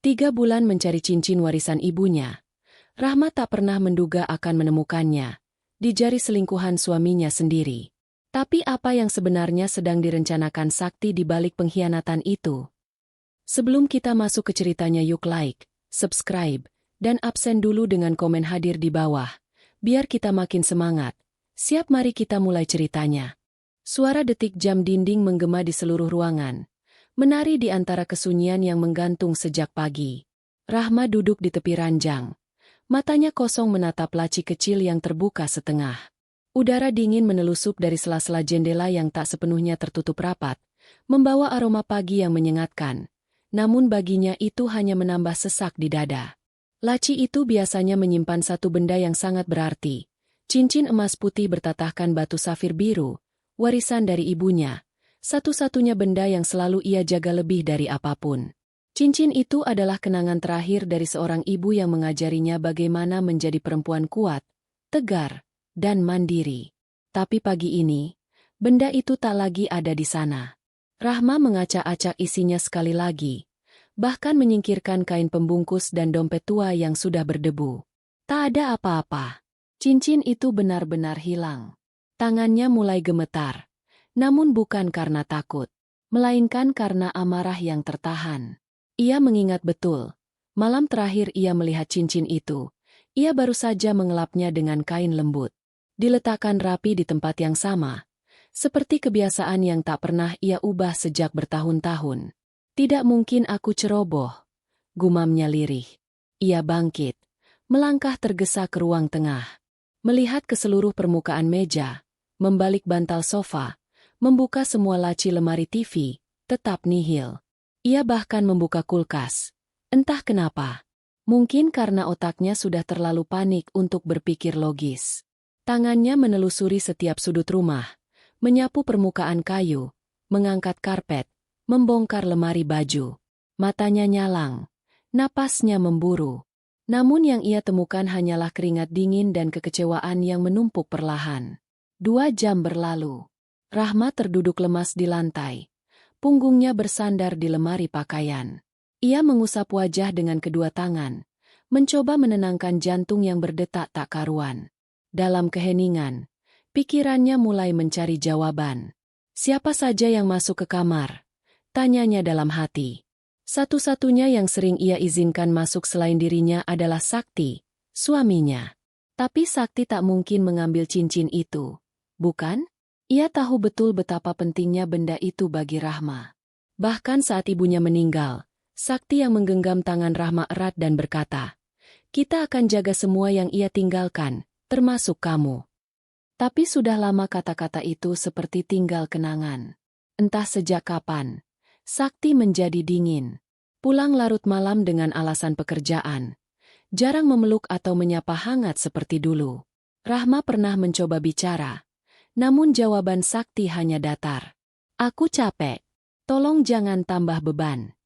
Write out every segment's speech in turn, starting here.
3 bulan mencari cincin warisan ibunya. Rahma tak pernah menduga akan menemukannya di jari selingkuhan suaminya sendiri. Tapi apa yang sebenarnya sedang direncanakan Sakti di balik pengkhianatan itu? Sebelum kita masuk ke ceritanya, yuk like, subscribe, dan absen dulu dengan komen hadir di bawah. Biar kita makin semangat. Siap, mari kita mulai ceritanya. Suara detik jam dinding menggema di seluruh ruangan, menari di antara kesunyian yang menggantung sejak pagi. Rahma duduk di tepi ranjang. Matanya kosong menatap laci kecil yang terbuka setengah. Udara dingin menelusup dari sela-sela jendela yang tak sepenuhnya tertutup rapat, membawa aroma pagi yang menyengatkan. Namun baginya itu hanya menambah sesak di dada. Laci itu biasanya menyimpan satu benda yang sangat berarti. Cincin emas putih bertatahkan batu safir biru, warisan dari ibunya. Satu-satunya benda yang selalu ia jaga lebih dari apapun. Cincin itu adalah kenangan terakhir dari seorang ibu yang mengajarinya bagaimana menjadi perempuan kuat, tegar, dan mandiri. Tapi pagi ini, benda itu tak lagi ada di sana. Rahma mengacak-acak isinya sekali lagi, bahkan menyingkirkan kain pembungkus dan dompet tua yang sudah berdebu. Tak ada apa-apa. Cincin itu benar-benar hilang. Tangannya mulai gemetar, namun bukan karena takut, melainkan karena amarah yang tertahan. Ia mengingat betul, malam terakhir ia melihat cincin itu, ia baru saja mengelapnya dengan kain lembut. Diletakkan rapi di tempat yang sama, seperti kebiasaan yang tak pernah ia ubah sejak bertahun-tahun. Tidak mungkin aku ceroboh, gumamnya lirih. Ia bangkit, melangkah tergesa ke ruang tengah. Melihat ke seluruh permukaan meja, membalik bantal sofa, membuka semua laci lemari TV, tetap nihil. Ia bahkan membuka kulkas. Entah kenapa. Mungkin karena otaknya sudah terlalu panik untuk berpikir logis. Tangannya menelusuri setiap sudut rumah, menyapu permukaan kayu, mengangkat karpet, membongkar lemari baju. Matanya nyalang, napasnya memburu. Namun yang ia temukan hanyalah keringat dingin dan kekecewaan yang menumpuk perlahan. 2 jam berlalu. Rahma terduduk lemas di lantai. Punggungnya bersandar di lemari pakaian. Ia mengusap wajah dengan kedua tangan, mencoba menenangkan jantung yang berdetak tak karuan. Dalam keheningan, pikirannya mulai mencari jawaban. Siapa saja yang masuk ke kamar? Tanyanya dalam hati. Satu-satunya yang sering ia izinkan masuk selain dirinya adalah Sakti, suaminya. Tapi Sakti tak mungkin mengambil cincin itu, bukan? Ia tahu betul betapa pentingnya benda itu bagi Rahma. Bahkan saat ibunya meninggal, Sakti yang menggenggam tangan Rahma erat dan berkata, "Kita akan jaga semua yang ia tinggalkan, termasuk kamu." Tapi sudah lama kata-kata itu seperti tinggal kenangan. Entah sejak kapan, Sakti menjadi dingin. Pulang larut malam dengan alasan pekerjaan. Jarang memeluk atau menyapa hangat seperti dulu. Rahma pernah mencoba bicara. Namun jawaban Sakti hanya datar. "Aku capek. Tolong jangan tambah beban."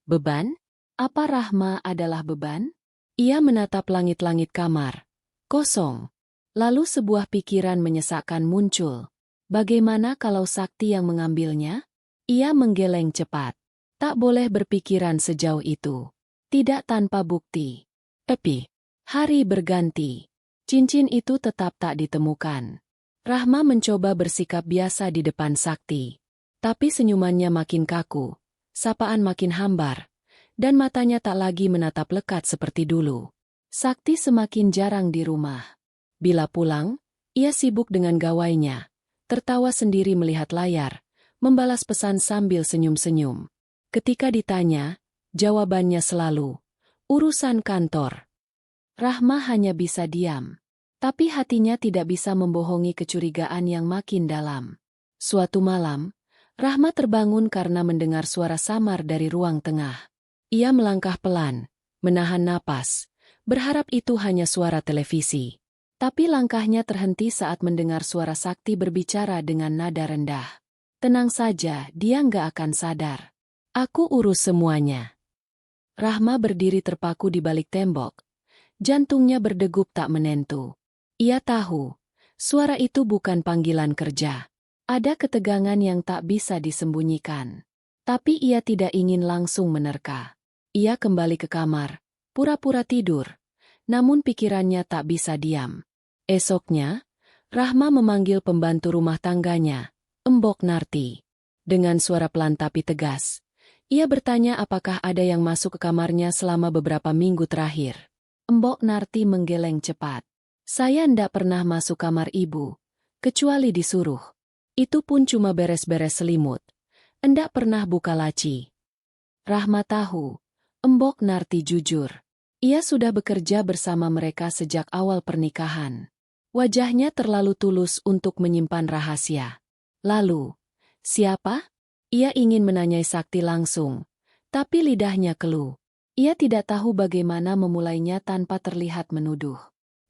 Beban? Apa Rahma adalah beban? Ia menatap langit-langit kamar. Kosong. Lalu sebuah pikiran menyesakkan muncul. Bagaimana kalau Sakti yang mengambilnya? Ia menggeleng cepat. Tak boleh berpikiran sejauh itu. Tidak tanpa bukti. Tapi, hari berganti. Cincin itu tetap tak ditemukan. Rahma mencoba bersikap biasa di depan Sakti. Tapi senyumannya makin kaku, sapaan makin hambar, dan matanya tak lagi menatap lekat seperti dulu. Sakti semakin jarang di rumah. Bila pulang, ia sibuk dengan gawainya, tertawa sendiri melihat layar, membalas pesan sambil senyum-senyum. Ketika ditanya, jawabannya selalu, "Urusan kantor." Rahma hanya bisa diam. Tapi hatinya tidak bisa membohongi kecurigaan yang makin dalam. Suatu malam, Rahma terbangun karena mendengar suara samar dari ruang tengah. Ia melangkah pelan, menahan napas, berharap itu hanya suara televisi. Tapi langkahnya terhenti saat mendengar suara Sakti berbicara dengan nada rendah. "Tenang saja, dia nggak akan sadar. Aku urus semuanya." Rahma berdiri terpaku di balik tembok. Jantungnya berdegup tak menentu. Ia tahu, suara itu bukan panggilan kerja. Ada ketegangan yang tak bisa disembunyikan. Tapi ia tidak ingin langsung menerka. Ia kembali ke kamar, pura-pura tidur, namun pikirannya tak bisa diam. Esoknya, Rahma memanggil pembantu rumah tangganya, Embok Narti. Dengan suara pelan tapi tegas, ia bertanya apakah ada yang masuk ke kamarnya selama beberapa minggu terakhir. Embok Narti menggeleng cepat. Saya ndak pernah masuk kamar ibu, kecuali disuruh. Itu pun cuma beres-beres selimut. Ndak pernah buka laci. Rahma tahu, Embok Narti jujur. Ia sudah bekerja bersama mereka sejak awal pernikahan. Wajahnya terlalu tulus untuk menyimpan rahasia. Lalu, siapa? Ia ingin menanyai Sakti langsung, tapi lidahnya keluh. Ia tidak tahu bagaimana memulainya tanpa terlihat menuduh.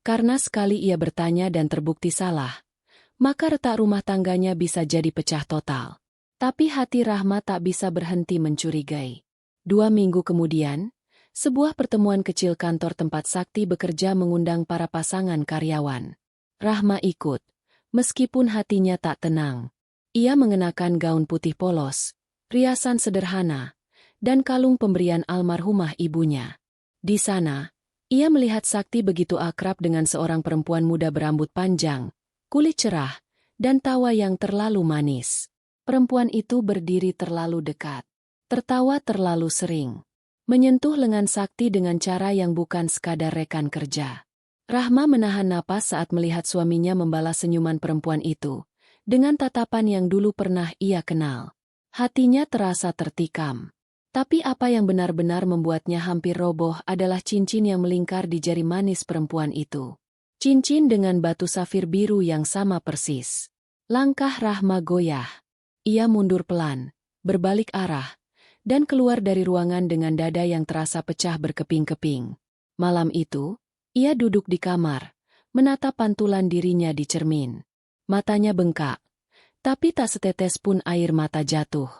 Karena sekali ia bertanya dan terbukti salah, maka retak rumah tangganya bisa jadi pecah total. Tapi hati Rahma tak bisa berhenti mencurigai. 2 minggu kemudian, sebuah pertemuan kecil kantor tempat Sakti bekerja mengundang para pasangan karyawan. Rahma ikut, meskipun hatinya tak tenang. Ia mengenakan gaun putih polos, riasan sederhana, dan kalung pemberian almarhumah ibunya. Di sana, ia melihat Sakti begitu akrab dengan seorang perempuan muda berambut panjang, kulit cerah, dan tawa yang terlalu manis. Perempuan itu berdiri terlalu dekat, tertawa terlalu sering. Menyentuh lengan Sakti dengan cara yang bukan sekadar rekan kerja. Rahma menahan napas saat melihat suaminya membalas senyuman perempuan itu, dengan tatapan yang dulu pernah ia kenal. Hatinya terasa tertikam. Tapi apa yang benar-benar membuatnya hampir roboh adalah cincin yang melingkar di jari manis perempuan itu. Cincin dengan batu safir biru yang sama persis. Langkah Rahma goyah. Ia mundur pelan, berbalik arah, dan keluar dari ruangan dengan dada yang terasa pecah berkeping-keping. Malam itu, ia duduk di kamar, menatap pantulan dirinya di cermin. Matanya bengkak, tapi tak setetes pun air mata jatuh.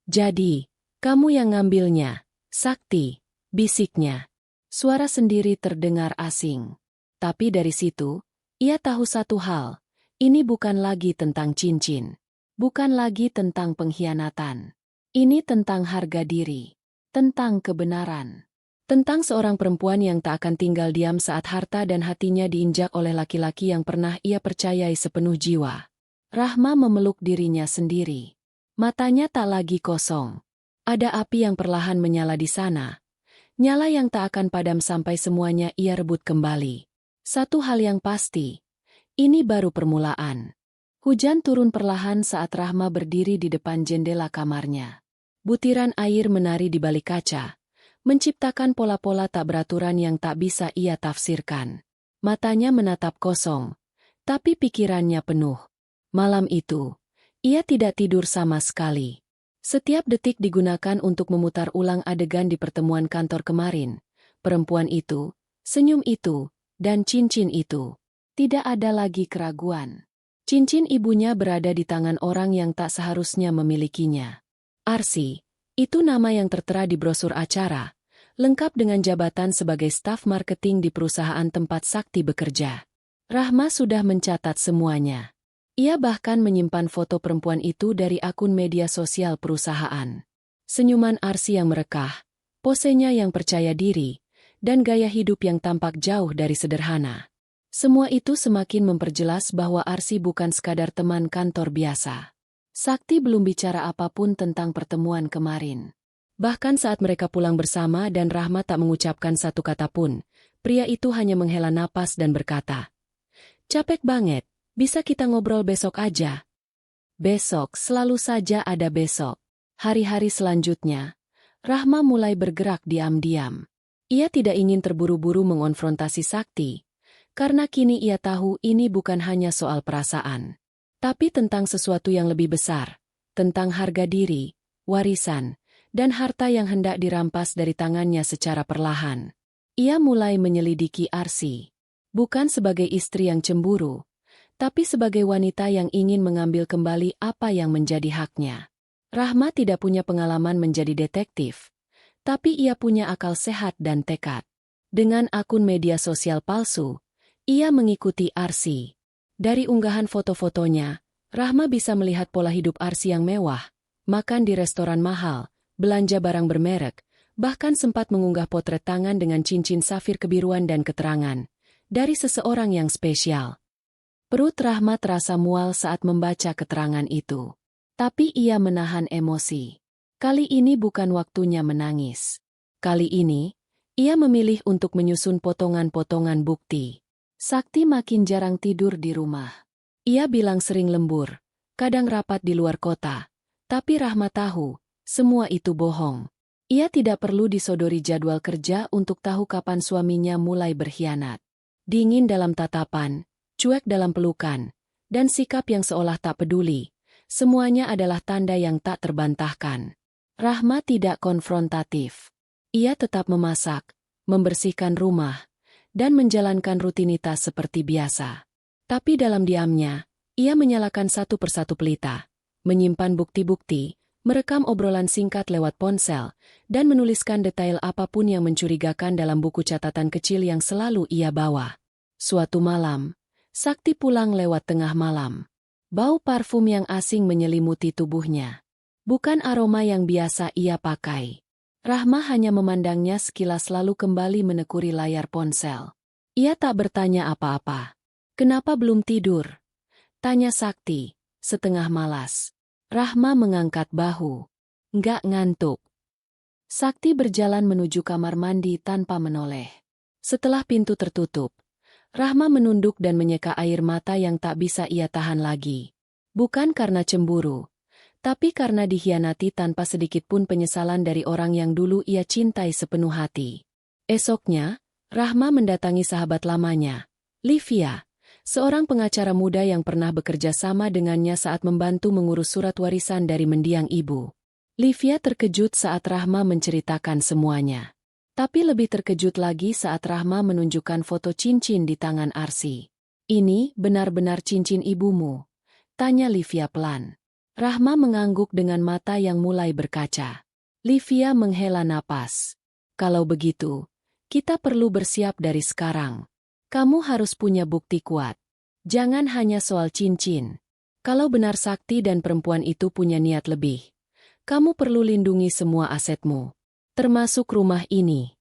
Jadi, kamu yang ngambilnya, Sakti, bisiknya. Suara sendiri terdengar asing. Tapi dari situ, ia tahu satu hal, ini bukan lagi tentang cincin. Bukan lagi tentang pengkhianatan. Ini tentang harga diri, tentang kebenaran, tentang seorang perempuan yang tak akan tinggal diam saat harta dan hatinya diinjak oleh laki-laki yang pernah ia percayai sepenuh jiwa. Rahma memeluk dirinya sendiri. Matanya tak lagi kosong. Ada api yang perlahan menyala di sana. Nyala yang tak akan padam sampai semuanya ia rebut kembali. Satu hal yang pasti, ini baru permulaan. Hujan turun perlahan saat Rahma berdiri di depan jendela kamarnya. Butiran air menari di balik kaca, menciptakan pola-pola tak beraturan yang tak bisa ia tafsirkan. Matanya menatap kosong, tapi pikirannya penuh. Malam itu, ia tidak tidur sama sekali. Setiap detik digunakan untuk memutar ulang adegan di pertemuan kantor kemarin. Perempuan itu, senyum itu, dan cincin itu. Tidak ada lagi keraguan. Cincin ibunya berada di tangan orang yang tak seharusnya memilikinya. Arsi, itu nama yang tertera di brosur acara, lengkap dengan jabatan sebagai staf marketing di perusahaan tempat Sakti bekerja. Rahma sudah mencatat semuanya. Ia bahkan menyimpan foto perempuan itu dari akun media sosial perusahaan. Senyuman Arsi yang merekah, posenya yang percaya diri, dan gaya hidup yang tampak jauh dari sederhana. Semua itu semakin memperjelas bahwa Arsi bukan sekadar teman kantor biasa. Sakti belum bicara apapun tentang pertemuan kemarin. Bahkan saat mereka pulang bersama dan Rahma tak mengucapkan satu kata pun, pria itu hanya menghela napas dan berkata, "Capek banget, bisa kita ngobrol besok aja." Besok, selalu saja ada besok. Hari-hari selanjutnya, Rahma mulai bergerak diam-diam. Ia tidak ingin terburu-buru mengonfrontasi Sakti, karena kini ia tahu ini bukan hanya soal perasaan. Tapi tentang sesuatu yang lebih besar, tentang harga diri, warisan, dan harta yang hendak dirampas dari tangannya secara perlahan. Ia mulai menyelidiki Arsi. Bukan sebagai istri yang cemburu, tapi sebagai wanita yang ingin mengambil kembali apa yang menjadi haknya. Rahma tidak punya pengalaman menjadi detektif, tapi ia punya akal sehat dan tekad. Dengan akun media sosial palsu, ia mengikuti Arsi. Dari unggahan foto-fotonya, Rahma bisa melihat pola hidup Arsi yang mewah, makan di restoran mahal, belanja barang bermerek, Bahkan sempat mengunggah potret tangan dengan cincin safir kebiruan dan keterangan, dari seseorang yang spesial. Perut Rahma terasa mual saat membaca keterangan itu. Tapi ia menahan emosi. Kali ini bukan waktunya menangis. Kali ini, ia memilih untuk menyusun potongan-potongan bukti. Sakti makin jarang tidur di rumah. Ia bilang sering lembur, kadang rapat di luar kota. Tapi Rahma tahu, semua itu bohong. Ia tidak perlu disodori jadwal kerja untuk tahu kapan suaminya mulai berkhianat. Dingin dalam tatapan, cuek dalam pelukan, dan sikap yang seolah tak peduli. Semuanya adalah tanda yang tak terbantahkan. Rahma tidak konfrontatif. Ia tetap memasak, membersihkan rumah, dan menjalankan rutinitas seperti biasa. Tapi dalam diamnya, ia menyalakan satu persatu pelita, menyimpan bukti-bukti, merekam obrolan singkat lewat ponsel, dan menuliskan detail apapun yang mencurigakan dalam buku catatan kecil yang selalu ia bawa. Suatu malam, Sakti pulang lewat tengah malam. Bau parfum yang asing menyelimuti tubuhnya. Bukan aroma yang biasa ia pakai. Rahma hanya memandangnya sekilas lalu kembali menekuni layar ponsel. Ia tak bertanya apa-apa. "Kenapa belum tidur?" tanya Sakti, setengah malas. Rahma mengangkat bahu. "Nggak ngantuk." Sakti berjalan menuju kamar mandi tanpa menoleh. Setelah pintu tertutup, Rahma menunduk dan menyeka air mata yang tak bisa ia tahan lagi. Bukan karena cemburu, tapi karena dikhianati tanpa sedikit pun penyesalan dari orang yang dulu ia cintai sepenuh hati. Esoknya, Rahma mendatangi sahabat lamanya, Livia, seorang pengacara muda yang pernah bekerja sama dengannya saat membantu mengurus surat warisan dari mendiang ibu. Livia terkejut saat Rahma menceritakan semuanya. Tapi lebih terkejut lagi saat Rahma menunjukkan foto cincin di tangan Arsy. "Ini benar-benar cincin ibumu?" tanya Livia pelan. Rahma mengangguk dengan mata yang mulai berkaca. Livia menghela napas. "Kalau begitu, kita perlu bersiap dari sekarang. Kamu harus punya bukti kuat. Jangan hanya soal cincin. Kalau benar Sakti dan perempuan itu punya niat lebih, kamu perlu lindungi semua asetmu, termasuk rumah ini."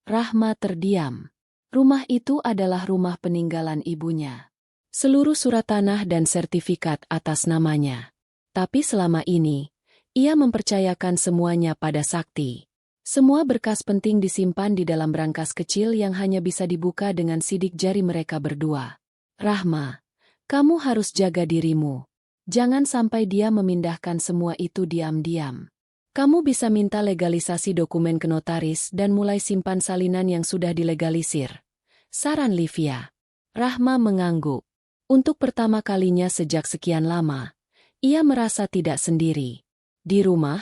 Rahma terdiam. Rumah itu adalah rumah peninggalan ibunya. Seluruh surat tanah dan sertifikat atas namanya. Tapi selama ini, ia mempercayakan semuanya pada Sakti. Semua berkas penting disimpan di dalam brankas kecil yang hanya bisa dibuka dengan sidik jari mereka berdua. "Rahma, kamu harus jaga dirimu. Jangan sampai dia memindahkan semua itu diam-diam. Kamu bisa minta legalisasi dokumen ke notaris dan mulai simpan salinan yang sudah dilegalisir," saran Livia. Rahma mengangguk. Untuk pertama kalinya sejak sekian lama, ia merasa tidak sendiri. Di rumah,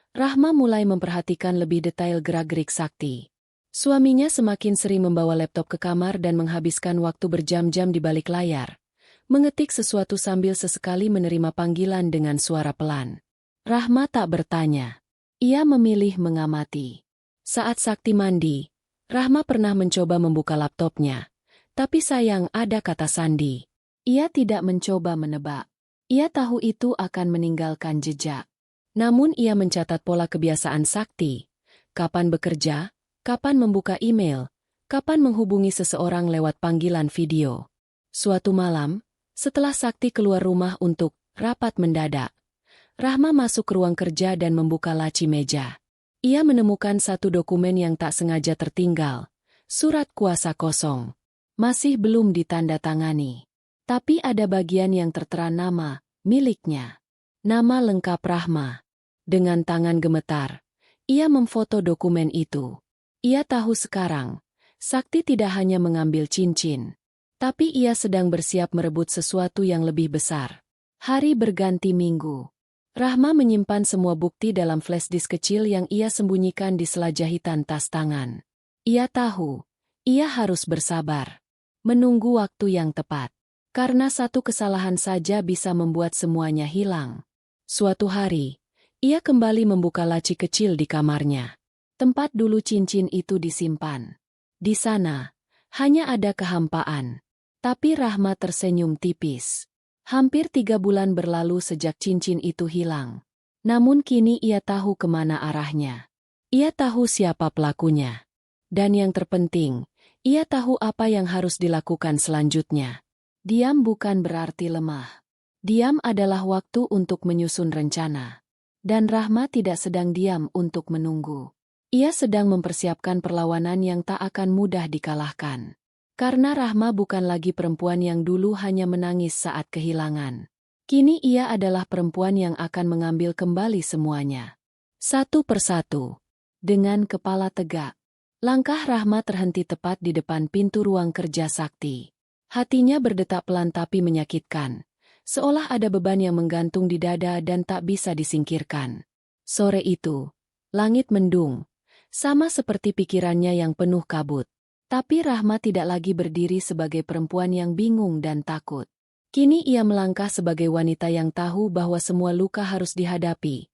Rahma mulai memperhatikan lebih detail gerak-gerik Sakti. Suaminya semakin sering membawa laptop ke kamar dan menghabiskan waktu berjam-jam di balik layar, mengetik sesuatu sambil sesekali menerima panggilan dengan suara pelan. Rahma tak bertanya. Ia memilih mengamati. Saat Sakti mandi, Rahma pernah mencoba membuka laptopnya, tapi sayang ada kata sandi. Ia tidak mencoba menebak. Ia tahu itu akan meninggalkan jejak. Namun ia mencatat pola kebiasaan Sakti. Kapan bekerja, kapan membuka email, kapan menghubungi seseorang lewat panggilan video. Suatu malam, setelah Sakti keluar rumah untuk rapat mendadak, Rahma masuk ke ruang kerja dan membuka laci meja. Ia menemukan satu dokumen yang tak sengaja tertinggal. Surat kuasa kosong. Masih belum ditandatangani. Tapi ada bagian yang tertera nama, miliknya. Nama lengkap Rahma. Dengan tangan gemetar, ia memfoto dokumen itu. Ia tahu sekarang, Sakti tidak hanya mengambil cincin, tapi ia sedang bersiap merebut sesuatu yang lebih besar. Hari berganti minggu. Rahma menyimpan semua bukti dalam flash disk kecil yang ia sembunyikan di sela jahitan tas tangan. Ia tahu, ia harus bersabar. Menunggu waktu yang tepat. Karena satu kesalahan saja bisa membuat semuanya hilang. Suatu hari, ia kembali membuka laci kecil di kamarnya. Tempat dulu cincin itu disimpan. Di sana, hanya ada kehampaan. Tapi Rahma tersenyum tipis. Hampir 3 bulan berlalu sejak cincin itu hilang. Namun kini ia tahu kemana arahnya. Ia tahu siapa pelakunya. Dan yang terpenting, ia tahu apa yang harus dilakukan selanjutnya. Diam bukan berarti lemah. Diam adalah waktu untuk menyusun rencana. Dan Rahma tidak sedang diam untuk menunggu. Ia sedang mempersiapkan perlawanan yang tak akan mudah dikalahkan. Karena Rahma bukan lagi perempuan yang dulu hanya menangis saat kehilangan. Kini ia adalah perempuan yang akan mengambil kembali semuanya. Satu persatu. Dengan kepala tegak. Langkah Rahma terhenti tepat di depan pintu ruang kerja Sakti. Hatinya berdetak pelan tapi menyakitkan. Seolah ada beban yang menggantung di dada dan tak bisa disingkirkan. Sore itu, langit mendung. Sama seperti pikirannya yang penuh kabut. Tapi Rahma tidak lagi berdiri sebagai perempuan yang bingung dan takut. Kini ia melangkah sebagai wanita yang tahu bahwa semua luka harus dihadapi.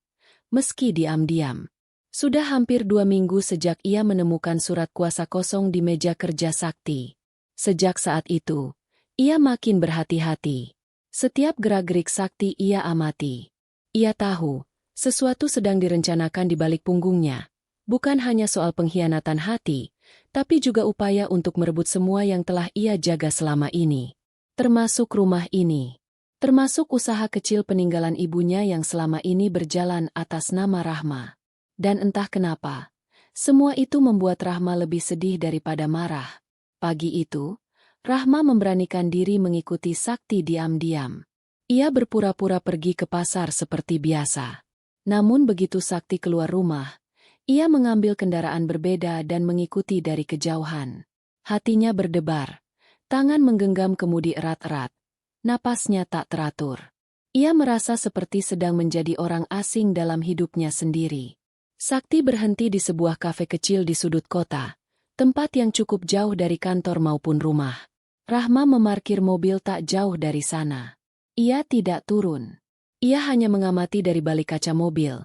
Meski diam-diam. Sudah hampir 2 minggu sejak ia menemukan surat kuasa kosong di meja kerja Sakti. Sejak saat itu, ia makin berhati-hati. Setiap gerak-gerik Sakti ia amati. Ia tahu, sesuatu sedang direncanakan di balik punggungnya. Bukan hanya soal pengkhianatan hati, tapi juga upaya untuk merebut semua yang telah ia jaga selama ini. Termasuk rumah ini. Termasuk usaha kecil peninggalan ibunya yang selama ini berjalan atas nama Rahma. Dan entah kenapa, semua itu membuat Rahma lebih sedih daripada marah. Pagi itu, Rahma memberanikan diri mengikuti Sakti diam-diam. Ia berpura-pura pergi ke pasar seperti biasa. Namun begitu Sakti keluar rumah, ia mengambil kendaraan berbeda dan mengikuti dari kejauhan. Hatinya berdebar, tangan menggenggam kemudi erat-erat, napasnya tak teratur. Ia merasa seperti sedang menjadi orang asing dalam hidupnya sendiri. Sakti berhenti di sebuah kafe kecil di sudut kota, tempat yang cukup jauh dari kantor maupun rumah. Rahma memarkir mobil tak jauh dari sana. Ia tidak turun. Ia hanya mengamati dari balik kaca mobil.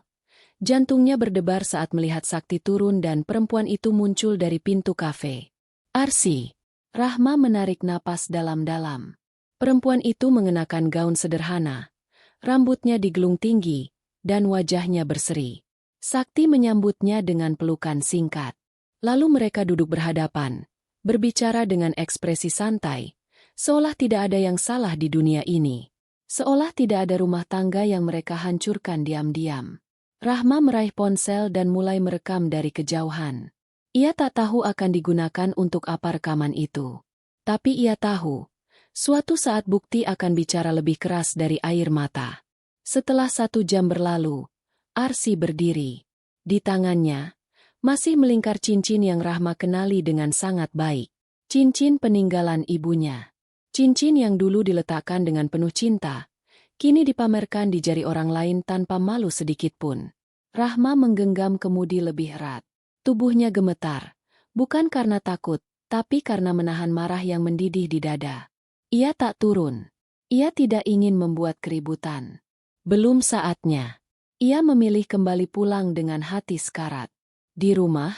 Jantungnya berdebar saat melihat Sakti turun dan perempuan itu muncul dari pintu kafe. Arsi. Rahma menarik napas dalam-dalam. Perempuan itu mengenakan gaun sederhana. Rambutnya digelung tinggi, dan wajahnya berseri. Sakti menyambutnya dengan pelukan singkat. Lalu mereka duduk berhadapan, berbicara dengan ekspresi santai, seolah tidak ada yang salah di dunia ini. Seolah tidak ada rumah tangga yang mereka hancurkan diam-diam. Rahma meraih ponsel dan mulai merekam dari kejauhan. Ia tak tahu akan digunakan untuk apa rekaman itu. Tapi ia tahu, suatu saat bukti akan bicara lebih keras dari air mata. Setelah 1 jam berlalu, Arsi berdiri. Di tangannya, masih melingkar cincin yang Rahma kenali dengan sangat baik. Cincin peninggalan ibunya. Cincin yang dulu diletakkan dengan penuh cinta, kini dipamerkan di jari orang lain tanpa malu sedikitpun. Rahma menggenggam kemudi lebih erat. Tubuhnya gemetar, bukan karena takut, tapi karena menahan marah yang mendidih di dada. Ia tak turun. Ia tidak ingin membuat keributan. Belum saatnya. Ia memilih kembali pulang dengan hati sekarat. Di rumah,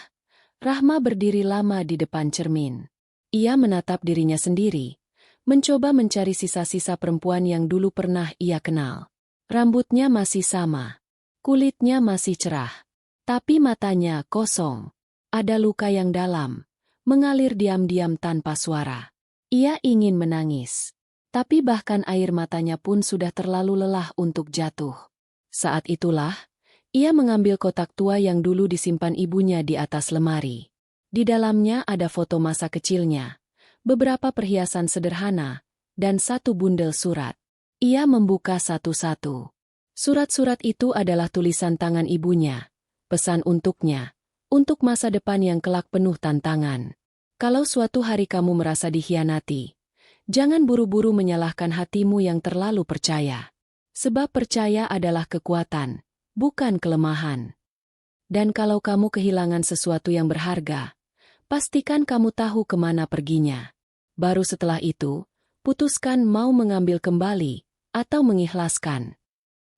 Rahma berdiri lama di depan cermin. Ia menatap dirinya sendiri, mencoba mencari sisa-sisa perempuan yang dulu pernah ia kenal. Rambutnya masih sama, kulitnya masih cerah, tapi matanya kosong. Ada luka yang dalam, mengalir diam-diam tanpa suara. Ia ingin menangis, tapi bahkan air matanya pun sudah terlalu lelah untuk jatuh. Saat itulah, ia mengambil kotak tua yang dulu disimpan ibunya di atas lemari. Di dalamnya ada foto masa kecilnya, beberapa perhiasan sederhana, dan 1 bundel surat. Ia membuka satu-satu. Surat-surat itu adalah tulisan tangan ibunya, pesan untuknya, untuk masa depan yang kelak penuh tantangan. Kalau suatu hari kamu merasa dikhianati, jangan buru-buru menyalahkan hatimu yang terlalu percaya. Sebab percaya adalah kekuatan, bukan kelemahan. Dan kalau kamu kehilangan sesuatu yang berharga, pastikan kamu tahu kemana perginya. Baru setelah itu, putuskan mau mengambil kembali, atau mengikhlaskan.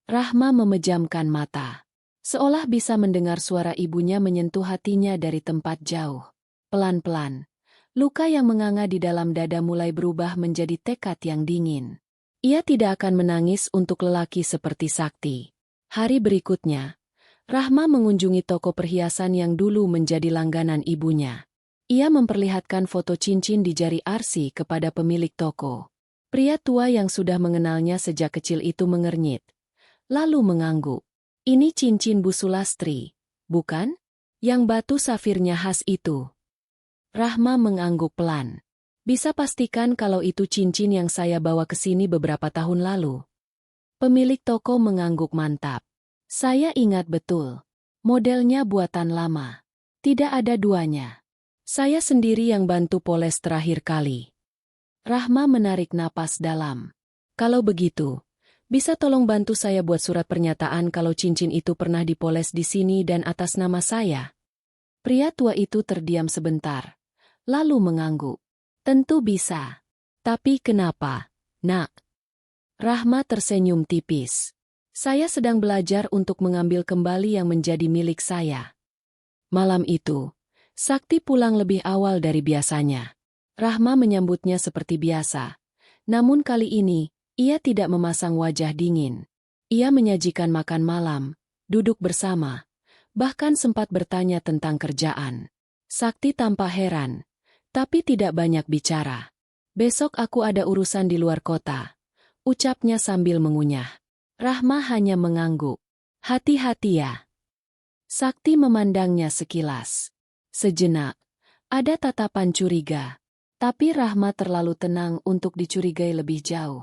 Rahma memejamkan mata. Seolah bisa mendengar suara ibunya menyentuh hatinya dari tempat jauh. Pelan-pelan, luka yang menganga di dalam dada mulai berubah menjadi tekad yang dingin. Ia tidak akan menangis untuk lelaki seperti Sakti. Hari berikutnya, Rahma mengunjungi toko perhiasan yang dulu menjadi langganan ibunya. Ia memperlihatkan foto cincin di jari Arsi kepada pemilik toko. Pria tua yang sudah mengenalnya sejak kecil itu mengernyit, lalu mengangguk. Ini cincin Bu Sulastri, bukan? Yang batu safirnya khas itu. Rahma mengangguk pelan. Bisa pastikan kalau itu cincin yang saya bawa ke sini beberapa tahun lalu. Pemilik toko mengangguk mantap. Saya ingat betul. Modelnya buatan lama. Tidak ada duanya. Saya sendiri yang bantu poles terakhir kali. Rahma menarik napas dalam. Kalau begitu, bisa tolong bantu saya buat surat pernyataan kalau cincin itu pernah dipoles di sini dan atas nama saya? Pria tua itu terdiam sebentar, lalu mengangguk. Tentu bisa. Tapi kenapa, Nak? Rahma tersenyum tipis. Saya sedang belajar untuk mengambil kembali yang menjadi milik saya. Malam itu, Sakti pulang lebih awal dari biasanya. Rahma menyambutnya seperti biasa. Namun kali ini, ia tidak memasang wajah dingin. Ia menyajikan makan malam, duduk bersama, bahkan sempat bertanya tentang kerjaan. Sakti tampak heran, tapi tidak banyak bicara. Besok aku ada urusan di luar kota, ucapnya sambil mengunyah. Rahma hanya mengangguk. Hati-hati ya. Sakti memandangnya sekilas. Sejenak, ada tatapan curiga. Tapi Rahma terlalu tenang untuk dicurigai lebih jauh.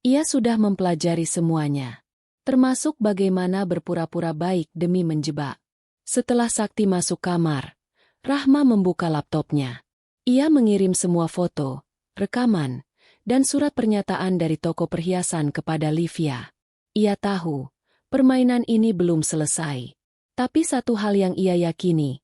Ia sudah mempelajari semuanya, termasuk bagaimana berpura-pura baik demi menjebak. Setelah Sakti masuk kamar, Rahma membuka laptopnya. Ia mengirim semua foto, rekaman, dan surat pernyataan dari toko perhiasan kepada Livia. Ia tahu, permainan ini belum selesai. Tapi satu hal yang ia yakini,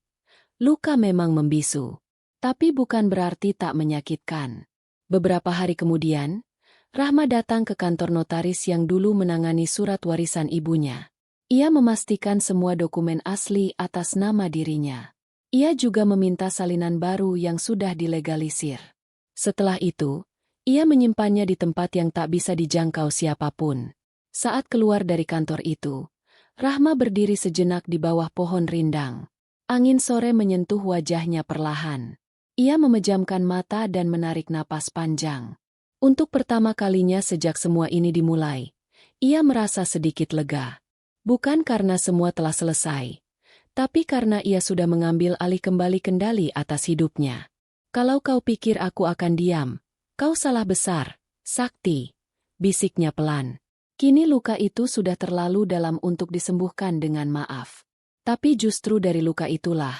luka memang membisu. Tapi bukan berarti tak menyakitkan. Beberapa hari kemudian, Rahma datang ke kantor notaris yang dulu menangani surat warisan ibunya. Ia memastikan semua dokumen asli atas nama dirinya. Ia juga meminta salinan baru yang sudah dilegalisir. Setelah itu, ia menyimpannya di tempat yang tak bisa dijangkau siapapun. Saat keluar dari kantor itu, Rahma berdiri sejenak di bawah pohon rindang. Angin sore menyentuh wajahnya perlahan. Ia memejamkan mata dan menarik napas panjang. Untuk pertama kalinya sejak semua ini dimulai, ia merasa sedikit lega. Bukan karena semua telah selesai, tapi karena ia sudah mengambil alih kembali kendali atas hidupnya. Kalau kau pikir aku akan diam, kau salah besar, Sakti, bisiknya pelan. Kini luka itu sudah terlalu dalam untuk disembuhkan dengan maaf. Tapi justru dari luka itulah,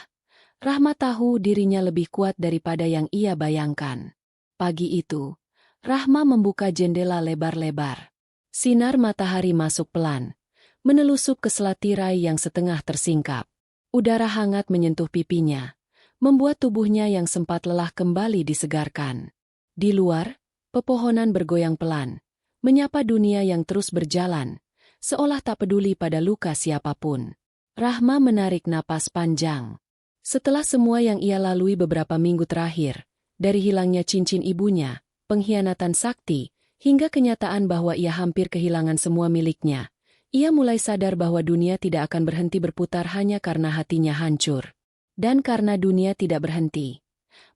Rahma tahu dirinya lebih kuat daripada yang ia bayangkan. Pagi itu, Rahma membuka jendela lebar-lebar. Sinar matahari masuk pelan, menelusup ke selat tirai yang setengah tersingkap. Udara hangat menyentuh pipinya, membuat tubuhnya yang sempat lelah kembali disegarkan. Di luar, pepohonan bergoyang pelan, menyapa dunia yang terus berjalan, seolah tak peduli pada luka siapapun. Rahma menarik napas panjang. Setelah semua yang ia lalui beberapa minggu terakhir, dari hilangnya cincin ibunya, pengkhianatan Sakti, hingga kenyataan bahwa ia hampir kehilangan semua miliknya, ia mulai sadar bahwa dunia tidak akan berhenti berputar hanya karena hatinya hancur. Dan karena dunia tidak berhenti,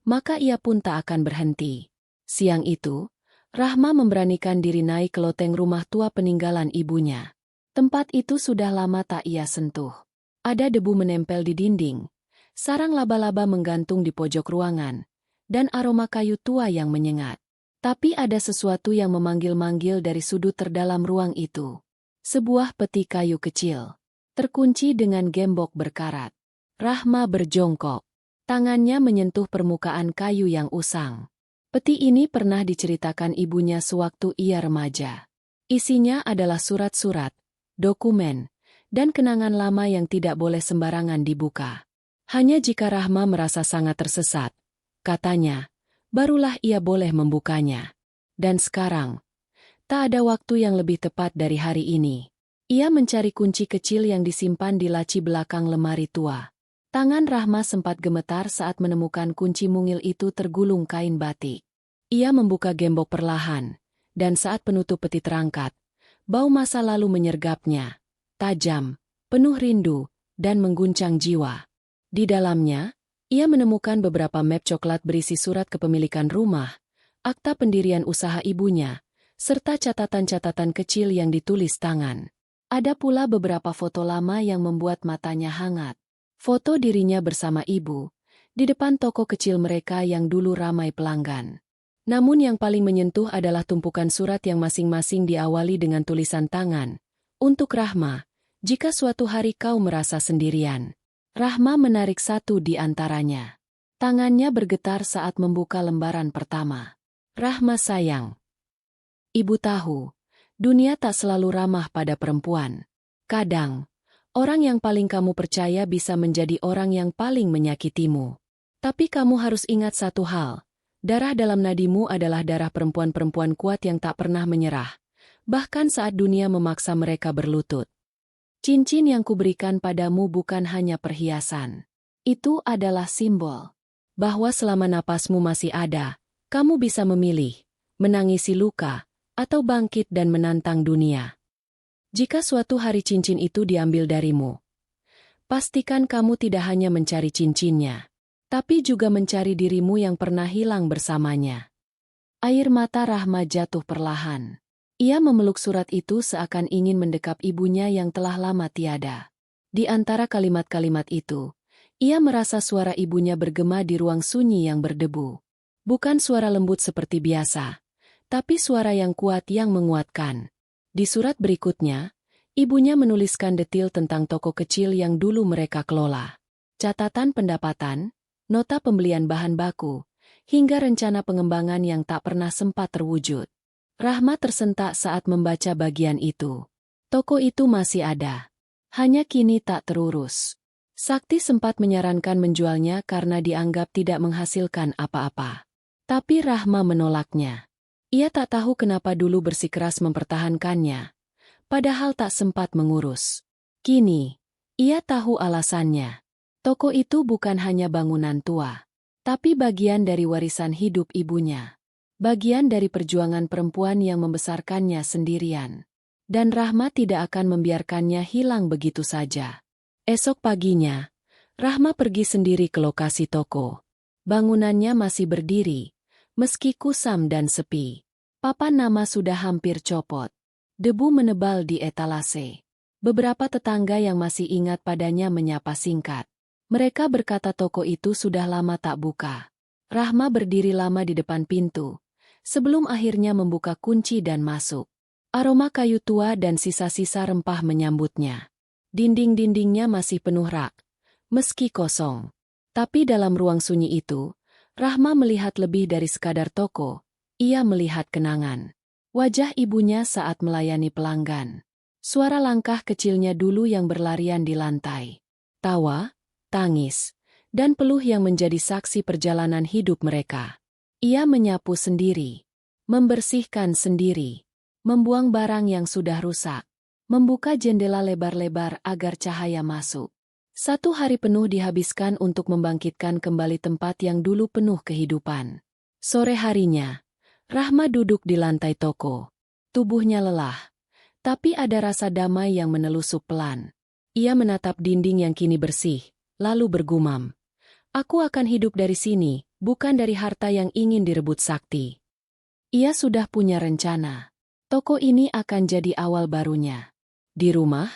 maka ia pun tak akan berhenti. Siang itu, Rahma memberanikan diri naik ke loteng rumah tua peninggalan ibunya. Tempat itu sudah lama tak ia sentuh. Ada debu menempel di dinding. Sarang laba-laba menggantung di pojok ruangan, dan aroma kayu tua yang menyengat. Tapi ada sesuatu yang memanggil-manggil dari sudut terdalam ruang itu. Sebuah peti kayu kecil, terkunci dengan gembok berkarat. Rahma berjongkok. Tangannya menyentuh permukaan kayu yang usang. Peti ini pernah diceritakan ibunya sewaktu ia remaja. Isinya adalah surat-surat, dokumen, dan kenangan lama yang tidak boleh sembarangan dibuka. Hanya jika Rahma merasa sangat tersesat, katanya, barulah ia boleh membukanya. Dan sekarang, tak ada waktu yang lebih tepat dari hari ini. Ia mencari kunci kecil yang disimpan di laci belakang lemari tua. Tangan Rahma sempat gemetar saat menemukan kunci mungil itu tergulung kain batik. Ia membuka gembok perlahan, dan saat penutup peti terangkat, bau masa lalu menyergapnya. Tajam, penuh rindu, dan mengguncang jiwa. Di dalamnya, ia menemukan beberapa map coklat berisi surat kepemilikan rumah, akta pendirian usaha ibunya, serta catatan-catatan kecil yang ditulis tangan. Ada pula beberapa foto lama yang membuat matanya hangat. Foto dirinya bersama ibu, di depan toko kecil mereka yang dulu ramai pelanggan. Namun yang paling menyentuh adalah tumpukan surat yang masing-masing diawali dengan tulisan tangan. Untuk Rahma, jika suatu hari kau merasa sendirian. Rahma menarik satu di antaranya. Tangannya bergetar saat membuka lembaran pertama. Rahma sayang. Ibu tahu, dunia tak selalu ramah pada perempuan. Kadang, orang yang paling kamu percaya bisa menjadi orang yang paling menyakitimu. Tapi kamu harus ingat satu hal. Darah dalam nadimu adalah darah perempuan-perempuan kuat yang tak pernah menyerah. Bahkan saat dunia memaksa mereka berlutut. Cincin yang kuberikan padamu bukan hanya perhiasan. Itu adalah simbol bahwa selama napasmu masih ada, kamu bisa memilih, menangisi luka, atau bangkit dan menantang dunia. Jika suatu hari cincin itu diambil darimu, pastikan kamu tidak hanya mencari cincinnya, tapi juga mencari dirimu yang pernah hilang bersamanya. Air mata Rahma jatuh perlahan. Ia memeluk surat itu seakan ingin mendekap ibunya yang telah lama tiada. Di antara kalimat-kalimat itu, ia merasa suara ibunya bergema di ruang sunyi yang berdebu. Bukan suara lembut seperti biasa, tapi suara yang kuat yang menguatkan. Di surat berikutnya, ibunya menuliskan detil tentang toko kecil yang dulu mereka kelola. Catatan pendapatan, nota pembelian bahan baku, hingga rencana pengembangan yang tak pernah sempat terwujud. Rahma tersentak saat membaca bagian itu. Toko itu masih ada. Hanya kini tak terurus. Sakti sempat menyarankan menjualnya karena dianggap tidak menghasilkan apa-apa. Tapi Rahma menolaknya. Ia tak tahu kenapa dulu bersikeras mempertahankannya. Padahal tak sempat mengurus. Kini, ia tahu alasannya. Toko itu bukan hanya bangunan tua, tapi bagian dari warisan hidup ibunya. Bagian dari perjuangan perempuan yang membesarkannya sendirian. Dan Rahma tidak akan membiarkannya hilang begitu saja. Esok paginya, Rahma pergi sendiri ke lokasi toko. Bangunannya masih berdiri, meski kusam dan sepi. Papan nama sudah hampir copot. Debu menebal di etalase. Beberapa tetangga yang masih ingat padanya menyapa singkat. Mereka berkata toko itu sudah lama tak buka. Rahma berdiri lama di depan pintu. Sebelum akhirnya membuka kunci dan masuk. Aroma kayu tua dan sisa-sisa rempah menyambutnya. Dinding-dindingnya masih penuh rak, meski kosong. Tapi dalam ruang sunyi itu, Rahma melihat lebih dari sekadar toko. Ia melihat kenangan. Wajah ibunya saat melayani pelanggan. Suara langkah kecilnya dulu yang berlarian di lantai. Tawa, tangis, dan peluh yang menjadi saksi perjalanan hidup mereka. Ia menyapu sendiri, membersihkan sendiri, membuang barang yang sudah rusak, membuka jendela lebar-lebar agar cahaya masuk. Satu hari penuh dihabiskan untuk membangkitkan kembali tempat yang dulu penuh kehidupan. Sore harinya, Rahma duduk di lantai toko. Tubuhnya lelah, tapi ada rasa damai yang menelusup pelan. Ia menatap dinding yang kini bersih, lalu bergumam. Aku akan hidup dari sini. Bukan dari harta yang ingin direbut Sakti. Ia sudah punya rencana. Toko ini akan jadi awal barunya. Di rumah,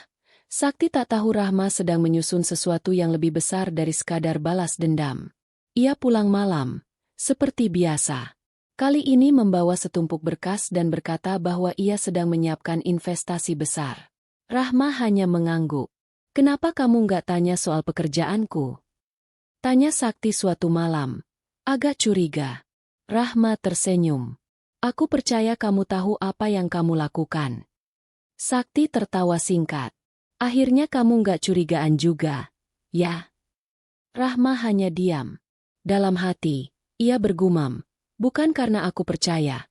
Sakti tak tahu Rahma sedang menyusun sesuatu yang lebih besar dari sekadar balas dendam. Ia pulang malam, seperti biasa. Kali ini membawa setumpuk berkas dan berkata bahwa ia sedang menyiapkan investasi besar. Rahma hanya mengangguk. Kenapa kamu nggak tanya soal pekerjaanku? Tanya Sakti suatu malam. Agak curiga. Rahma tersenyum. Aku percaya kamu tahu apa yang kamu lakukan. Sakti tertawa singkat. Akhirnya kamu nggak curigaan juga, ya? Rahma hanya diam. Dalam hati, ia bergumam. Bukan karena aku percaya,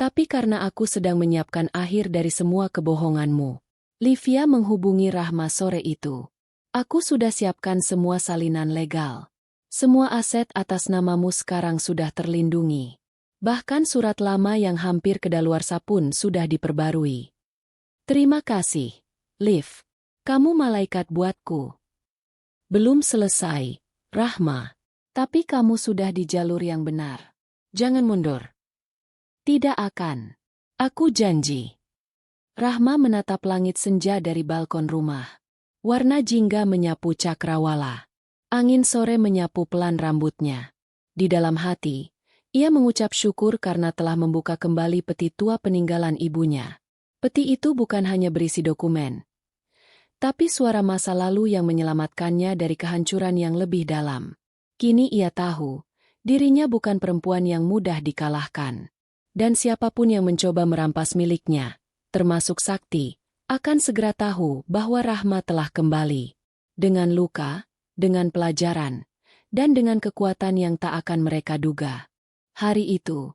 tapi karena aku sedang menyiapkan akhir dari semua kebohonganmu. Livia menghubungi Rahma sore itu. Aku sudah siapkan semua salinan legal. Semua aset atas namamu sekarang sudah terlindungi. Bahkan surat lama yang hampir kedaluarsa pun sudah diperbarui. Terima kasih, Liv. Kamu malaikat buatku. Belum selesai, Rahma. Tapi kamu sudah di jalur yang benar. Jangan mundur. Tidak akan. Aku janji. Rahma menatap langit senja dari balkon rumah. Warna jingga menyapu cakrawala. Angin sore menyapu pelan rambutnya. Di dalam hati, ia mengucap syukur karena telah membuka kembali peti tua peninggalan ibunya. Peti itu bukan hanya berisi dokumen, tapi suara masa lalu yang menyelamatkannya dari kehancuran yang lebih dalam. Kini ia tahu, dirinya bukan perempuan yang mudah dikalahkan. Dan siapapun yang mencoba merampas miliknya, termasuk Sakti, akan segera tahu bahwa Rahma telah kembali. Dengan luka, dengan pelajaran, dan dengan kekuatan yang tak akan mereka duga. Hari itu,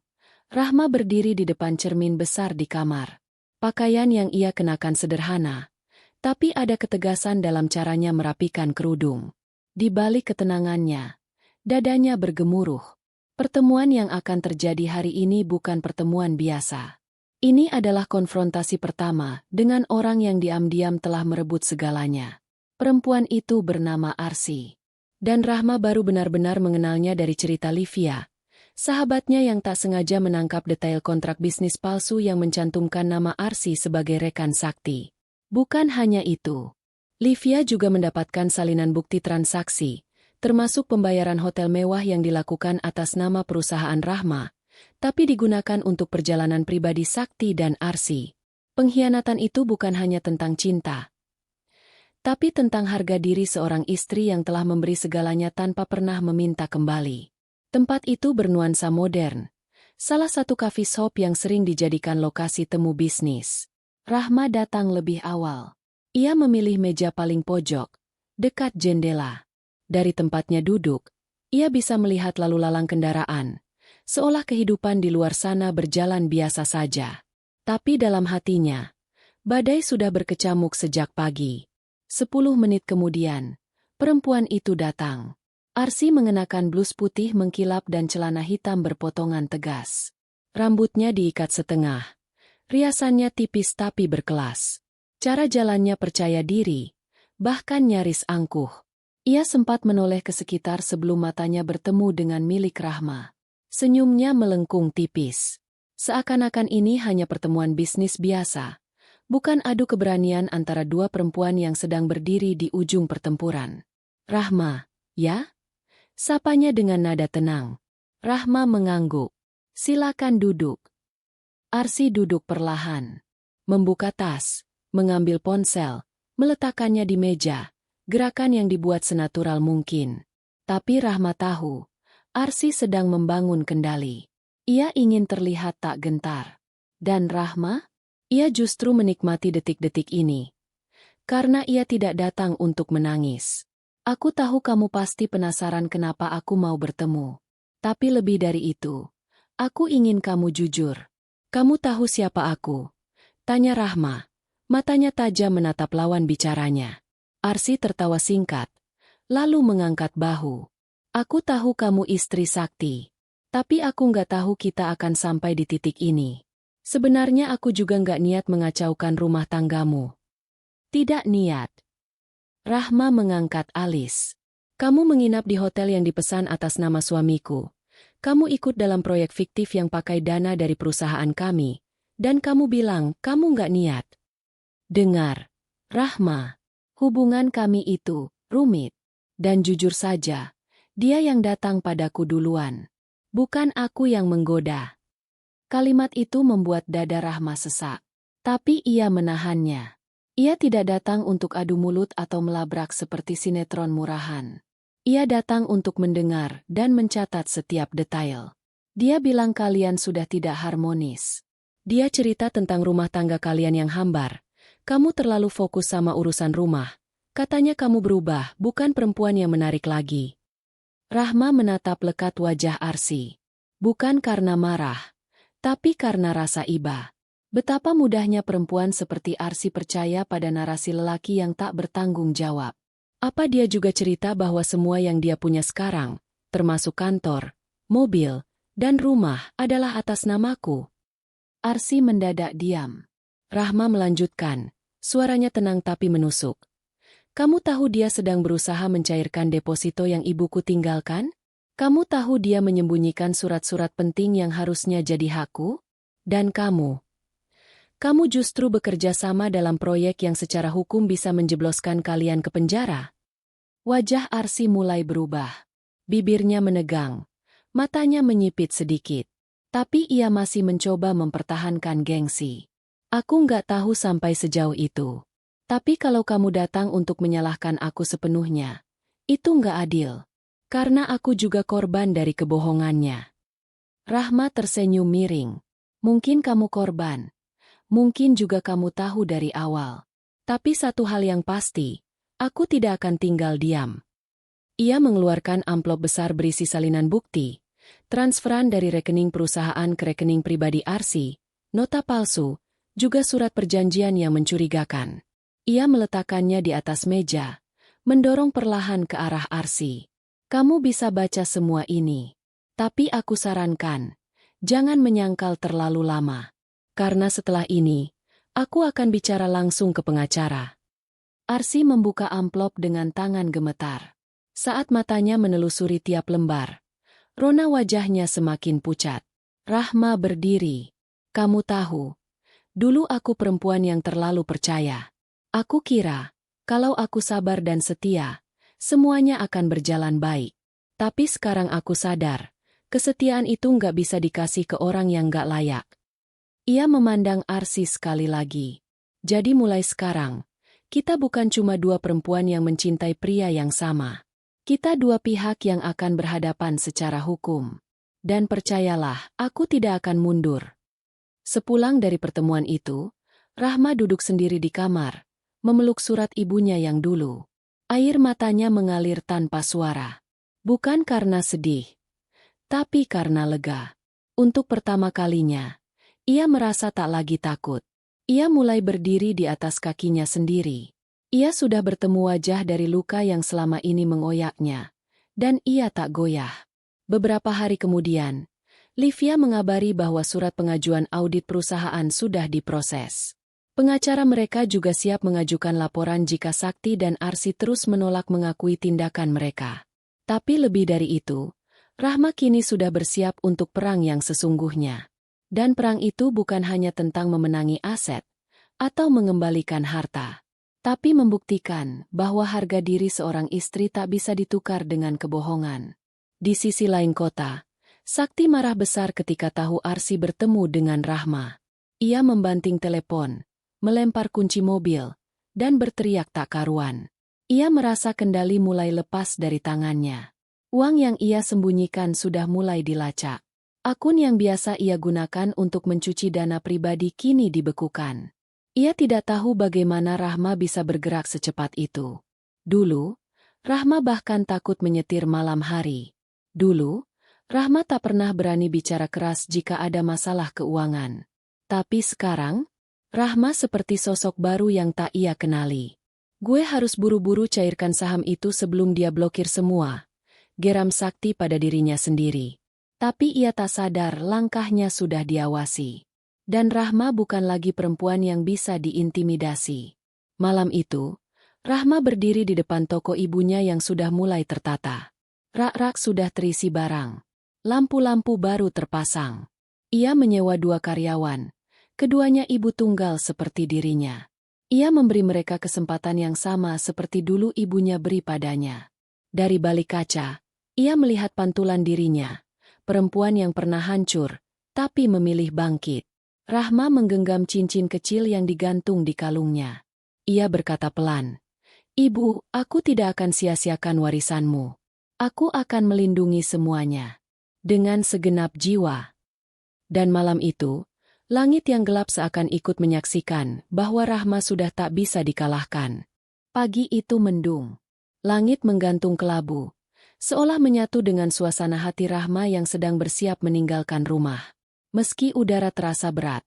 Rahma berdiri di depan cermin besar di kamar. Pakaian yang ia kenakan sederhana, tapi ada ketegasan dalam caranya merapikan kerudung. Di balik ketenangannya, dadanya bergemuruh. Pertemuan yang akan terjadi hari ini bukan pertemuan biasa. Ini adalah konfrontasi pertama dengan orang yang diam-diam telah merebut segalanya. Perempuan itu bernama Arsi. Dan Rahma baru benar-benar mengenalnya dari cerita Livia, sahabatnya yang tak sengaja menangkap detail kontrak bisnis palsu yang mencantumkan nama Arsi sebagai rekan Sakti. Bukan hanya itu. Livia juga mendapatkan salinan bukti transaksi, termasuk pembayaran hotel mewah yang dilakukan atas nama perusahaan Rahma, tapi digunakan untuk perjalanan pribadi Sakti dan Arsi. Pengkhianatan itu bukan hanya tentang cinta, tapi tentang harga diri seorang istri yang telah memberi segalanya tanpa pernah meminta kembali. Tempat itu bernuansa modern, salah satu coffee shop yang sering dijadikan lokasi temu bisnis. Rahma datang lebih awal. Ia memilih meja paling pojok, dekat jendela. Dari tempatnya duduk, ia bisa melihat lalu lalang kendaraan, seolah kehidupan di luar sana berjalan biasa saja. Tapi dalam hatinya, badai sudah berkecamuk sejak pagi. 10 menit kemudian, perempuan itu datang. Arsi mengenakan blus putih mengkilap dan celana hitam berpotongan tegas. Rambutnya diikat setengah, riasannya tipis tapi berkelas. Cara jalannya percaya diri, bahkan nyaris angkuh. Ia sempat menoleh ke sekitar sebelum matanya bertemu dengan milik Rahma. Senyumnya melengkung tipis. Seakan-akan ini hanya pertemuan bisnis biasa, bukan adu keberanian antara dua perempuan yang sedang berdiri di ujung pertempuran. Rahma, ya? Sapanya dengan nada tenang. Rahma mengangguk. Silakan duduk. Arsi duduk perlahan. Membuka tas, mengambil ponsel, meletakkannya di meja. Gerakan yang dibuat senatural mungkin. Tapi Rahma tahu, Arsi sedang membangun kendali. Ia ingin terlihat tak gentar. Dan Rahma? Ia justru menikmati detik-detik ini. Karena ia tidak datang untuk menangis. Aku tahu kamu pasti penasaran kenapa aku mau bertemu. Tapi lebih dari itu, aku ingin kamu jujur. Kamu tahu siapa aku? Tanya Rahma. Matanya tajam menatap lawan bicaranya. Arsi tertawa singkat, lalu mengangkat bahu. Aku tahu kamu istri Sakti. Tapi aku nggak tahu kita akan sampai di titik ini. Sebenarnya aku juga nggak niat mengacaukan rumah tanggamu. Tidak niat. Rahma mengangkat alis. Kamu menginap di hotel yang dipesan atas nama suamiku. Kamu ikut dalam proyek fiktif yang pakai dana dari perusahaan kami. Dan kamu bilang kamu nggak niat. Dengar, Rahma. Hubungan kami itu rumit. Dan jujur saja, dia yang datang padaku duluan. Bukan aku yang menggoda. Kalimat itu membuat dada Rahma sesak. Tapi ia menahannya. Ia tidak datang untuk adu mulut atau melabrak seperti sinetron murahan. Ia datang untuk mendengar dan mencatat setiap detail. Dia bilang kalian sudah tidak harmonis. Dia cerita tentang rumah tangga kalian yang hambar. Kamu terlalu fokus sama urusan rumah. Katanya kamu berubah, bukan perempuan yang menarik lagi. Rahma menatap lekat wajah Arsi. Bukan karena marah, tapi karena rasa iba. Betapa mudahnya perempuan seperti Arsi percaya pada narasi lelaki yang tak bertanggung jawab. Apa dia juga cerita bahwa semua yang dia punya sekarang, termasuk kantor, mobil, dan rumah, adalah atas namaku? Arsi mendadak diam. Rahma melanjutkan. Suaranya tenang tapi menusuk. Kamu tahu dia sedang berusaha mencairkan deposito yang ibuku tinggalkan? Kamu tahu dia menyembunyikan surat-surat penting yang harusnya jadi hakku? Dan kamu justru bekerja sama dalam proyek yang secara hukum bisa menjebloskan kalian ke penjara. Wajah Arsy mulai berubah. Bibirnya menegang. Matanya menyipit sedikit. Tapi ia masih mencoba mempertahankan gengsi. Aku nggak tahu sampai sejauh itu. Tapi kalau kamu datang untuk menyalahkan aku sepenuhnya, itu nggak adil. Karena aku juga korban dari kebohongannya. Rahma tersenyum miring. Mungkin kamu korban. Mungkin juga kamu tahu dari awal. Tapi satu hal yang pasti, aku tidak akan tinggal diam. Ia mengeluarkan amplop besar berisi salinan bukti, transferan dari rekening perusahaan ke rekening pribadi Arsy, nota palsu, juga surat perjanjian yang mencurigakan. Ia meletakkannya di atas meja, mendorong perlahan ke arah Arsy. Kamu bisa baca semua ini. Tapi aku sarankan, jangan menyangkal terlalu lama. Karena setelah ini, aku akan bicara langsung ke pengacara. Arsy membuka amplop dengan tangan gemetar. Saat matanya menelusuri tiap lembar, rona wajahnya semakin pucat. Rahma berdiri. Kamu tahu, dulu aku perempuan yang terlalu percaya. Aku kira, kalau aku sabar dan setia, semuanya akan berjalan baik. Tapi sekarang aku sadar, kesetiaan itu nggak bisa dikasih ke orang yang nggak layak. Ia memandang Arsy sekali lagi. Jadi mulai sekarang, kita bukan cuma dua perempuan yang mencintai pria yang sama. Kita dua pihak yang akan berhadapan secara hukum. Dan percayalah, aku tidak akan mundur. Sepulang dari pertemuan itu, Rahma duduk sendiri di kamar, memeluk surat ibunya yang dulu. Air matanya mengalir tanpa suara. Bukan karena sedih, tapi karena lega. Untuk pertama kalinya, ia merasa tak lagi takut. Ia mulai berdiri di atas kakinya sendiri. Ia sudah bertemu wajah dari luka yang selama ini mengoyaknya. Dan ia tak goyah. Beberapa hari kemudian, Livia mengabari bahwa surat pengajuan audit perusahaan sudah diproses. Pengacara mereka juga siap mengajukan laporan jika Sakti dan Arsy terus menolak mengakui tindakan mereka. Tapi lebih dari itu, Rahma kini sudah bersiap untuk perang yang sesungguhnya. Dan perang itu bukan hanya tentang memenangi aset atau mengembalikan harta, tapi membuktikan bahwa harga diri seorang istri tak bisa ditukar dengan kebohongan. Di sisi lain kota, Sakti marah besar ketika tahu Arsy bertemu dengan Rahma. Ia membanting telepon, melempar kunci mobil, dan berteriak tak karuan. Ia merasa kendali mulai lepas dari tangannya. Uang yang ia sembunyikan sudah mulai dilacak. Akun yang biasa ia gunakan untuk mencuci dana pribadi kini dibekukan. Ia tidak tahu bagaimana Rahma bisa bergerak secepat itu. Dulu, Rahma bahkan takut menyetir malam hari. Dulu, Rahma tak pernah berani bicara keras jika ada masalah keuangan. Tapi sekarang, Rahma seperti sosok baru yang tak ia kenali. Gue harus buru-buru cairkan saham itu sebelum dia blokir semua. Geram Sakti pada dirinya sendiri. Tapi ia tak sadar langkahnya sudah diawasi. Dan Rahma bukan lagi perempuan yang bisa diintimidasi. Malam itu, Rahma berdiri di depan toko ibunya yang sudah mulai tertata. Rak-rak sudah terisi barang. Lampu-lampu baru terpasang. Ia menyewa 2 karyawan. Keduanya ibu tunggal seperti dirinya. Ia memberi mereka kesempatan yang sama seperti dulu ibunya beri padanya. Dari balik kaca, ia melihat pantulan dirinya. Perempuan yang pernah hancur, tapi memilih bangkit. Rahma menggenggam cincin kecil yang digantung di kalungnya. Ia berkata pelan, "Ibu, aku tidak akan sia-siakan warisanmu. Aku akan melindungi semuanya." Dengan segenap jiwa. Dan malam itu, langit yang gelap seakan ikut menyaksikan bahwa Rahma sudah tak bisa dikalahkan. Pagi itu mendung. Langit menggantung kelabu, seolah menyatu dengan suasana hati Rahma yang sedang bersiap meninggalkan rumah. Meski udara terasa berat,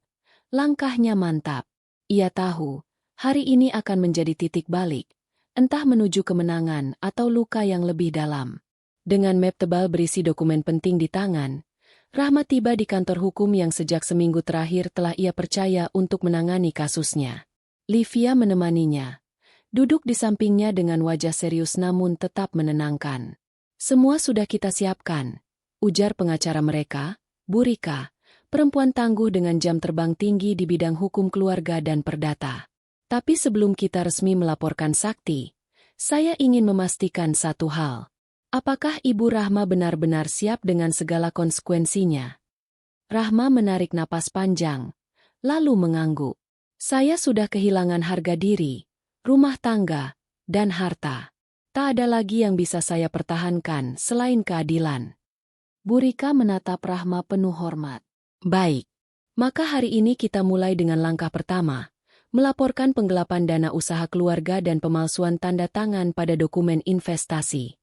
langkahnya mantap. Ia tahu, hari ini akan menjadi titik balik, entah menuju kemenangan atau luka yang lebih dalam. Dengan map tebal berisi dokumen penting di tangan, Rahma tiba di kantor hukum yang sejak seminggu terakhir telah ia percaya untuk menangani kasusnya. Livia menemaninya, duduk di sampingnya dengan wajah serius namun tetap menenangkan. Semua sudah kita siapkan, ujar pengacara mereka, Bu Rika, perempuan tangguh dengan jam terbang tinggi di bidang hukum keluarga dan perdata. Tapi sebelum kita resmi melaporkan Sakti, saya ingin memastikan satu hal. Apakah Ibu Rahma benar-benar siap dengan segala konsekuensinya? Rahma menarik napas panjang, lalu mengangguk. Saya sudah kehilangan harga diri, rumah tangga, dan harta. Tak ada lagi yang bisa saya pertahankan selain keadilan. Bu Rika menatap Rahma penuh hormat. Baik, maka hari ini kita mulai dengan langkah pertama, melaporkan penggelapan dana usaha keluarga dan pemalsuan tanda tangan pada dokumen investasi.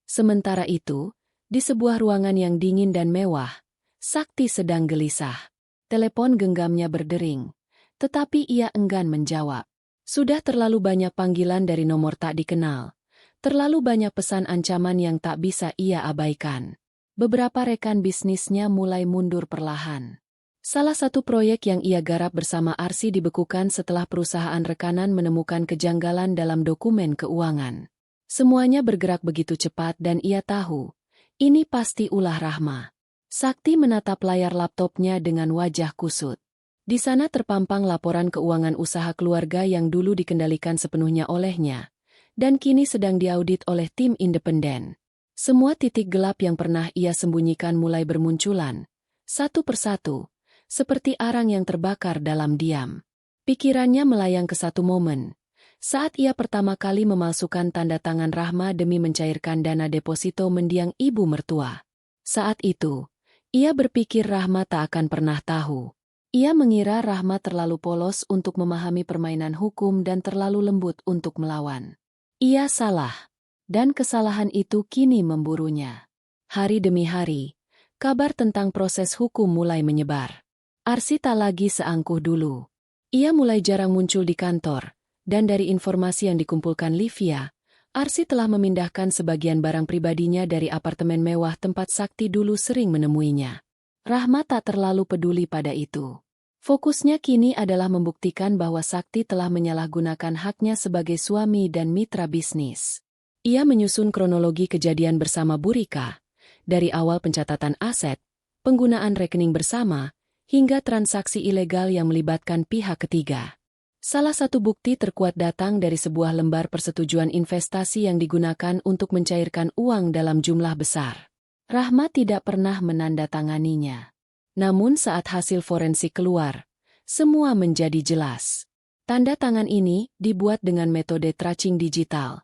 Sementara itu, di sebuah ruangan yang dingin dan mewah, Sakti sedang gelisah. Telepon genggamnya berdering, tetapi ia enggan menjawab. Sudah terlalu banyak panggilan dari nomor tak dikenal. Terlalu banyak pesan ancaman yang tak bisa ia abaikan. Beberapa rekan bisnisnya mulai mundur perlahan. Salah satu proyek yang ia garap bersama Arsi dibekukan setelah perusahaan rekanan menemukan kejanggalan dalam dokumen keuangan. Semuanya bergerak begitu cepat dan ia tahu, ini pasti ulah Rahma. Sakti menatap layar laptopnya dengan wajah kusut. Di sana terpampang laporan keuangan usaha keluarga yang dulu dikendalikan sepenuhnya olehnya, dan kini sedang diaudit oleh tim independen. Semua titik gelap yang pernah ia sembunyikan mulai bermunculan, satu persatu, seperti arang yang terbakar dalam diam. Pikirannya melayang ke satu momen, saat ia pertama kali memalsukan tanda tangan Rahma demi mencairkan dana deposito mendiang ibu mertua. Saat itu, ia berpikir Rahma tak akan pernah tahu. Ia mengira Rahma terlalu polos untuk memahami permainan hukum dan terlalu lembut untuk melawan. Ia salah, dan kesalahan itu kini memburunya. Hari demi hari, kabar tentang proses hukum mulai menyebar. Arsi tak lagi seangkuh dulu. Ia mulai jarang muncul di kantor, dan dari informasi yang dikumpulkan Livia, Arsi telah memindahkan sebagian barang pribadinya dari apartemen mewah tempat Sakti dulu sering menemuinya. Rahma tak terlalu peduli pada itu. Fokusnya kini adalah membuktikan bahwa Sakti telah menyalahgunakan haknya sebagai suami dan mitra bisnis. Ia menyusun kronologi kejadian bersama Bu Rika, dari awal pencatatan aset, penggunaan rekening bersama, hingga transaksi ilegal yang melibatkan pihak ketiga. Salah satu bukti terkuat datang dari sebuah lembar persetujuan investasi yang digunakan untuk mencairkan uang dalam jumlah besar. Rahma tidak pernah menandatanganinya. Namun saat hasil forensik keluar, semua menjadi jelas. Tanda tangan ini dibuat dengan metode tracing digital.